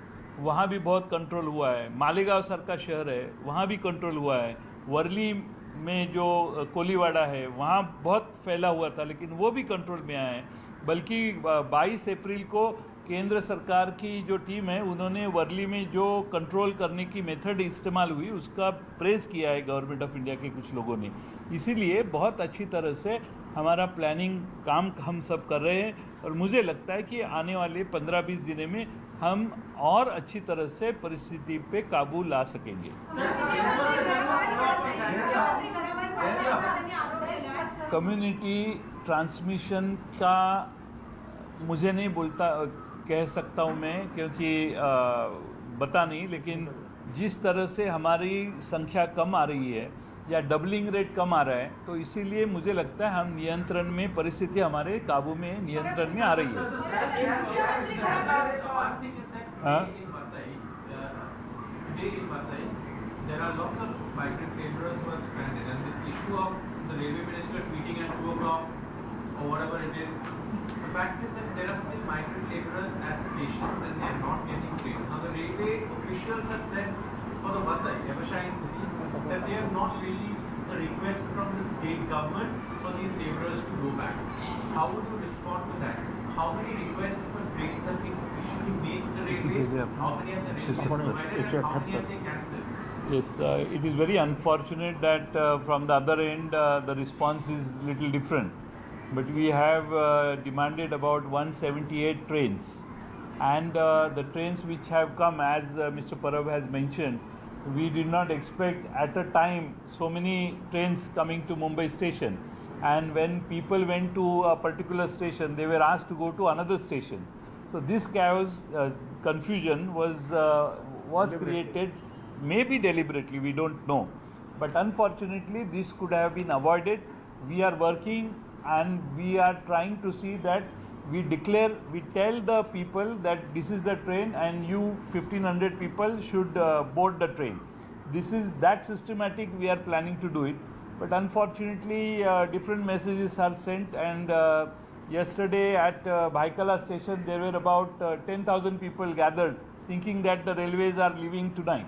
वहाँ भी बहुत कंट्रोल हुआ है. मालेगांव सर का शहर है वहाँ भी कंट्रोल हुआ है. वर्ली में जो कोलीवाड़ा है वहाँ बहुत फैला हुआ था लेकिन वो भी कंट्रोल में आया है. बल्कि 22 अप्रैल को केंद्र सरकार की जो टीम है उन्होंने वर्ली में जो कंट्रोल करने की मेथड इस्तेमाल हुई उसका प्रेज़ किया है गवर्नमेंट ऑफ इंडिया के कुछ लोगों ने. इसीलिए बहुत अच्छी तरह से हमारा प्लानिंग काम हम सब कर रहे हैं और मुझे लगता है कि आने वाले 15-20 दिनों में हम और अच्छी तरह से परिस्थिति पे काबू ला सकेंगे। कम्युनिटी ट्रांसमिशन का मुझे नहीं बोलता कह सकता हूँ मैं, क्योंकि बता नहीं, लेकिन जिस तरह से हमारी संख्या कम आ रही है या डबलिंग रेट कम आ रहा है, तो इसीलिए मुझे लगता है हम नियंत्रण में, परिस्थिति हमारे काबू में, नियंत्रण में आ रही है। हाँ? There are lots of migrant laborers who are stranded, and this issue of the railway minister tweeting at 2 o'clock or whatever it is, the fact is that there are still migrant laborers at stations and they are not getting trains. Now the railway officials have said for the Vasai, Evershine city, that they have not received a request from the state government for these laborers to go back. How would you respond to that? How many requests for trains have been officially made to the railway? How many have the railways provided and how many have they cancelled? Yes, it is very unfortunate that from the other end the response is little different. But we have demanded about 178 trains, and the trains which have come, as Mr. Parab has mentioned, we did not expect at a time so many trains coming to Mumbai station. And when people went to a particular station, they were asked to go to another station. So this chaos, confusion was created. Maybe deliberately, we don't know, but unfortunately this could have been avoided. We are working and we are trying to see that we tell the people that this is the train and you 1500 people should board the train. This is that systematic, we are planning to do it, but unfortunately different messages are sent, and yesterday at Bhaikala station there were about 10,000 people gathered thinking that the railways are leaving tonight.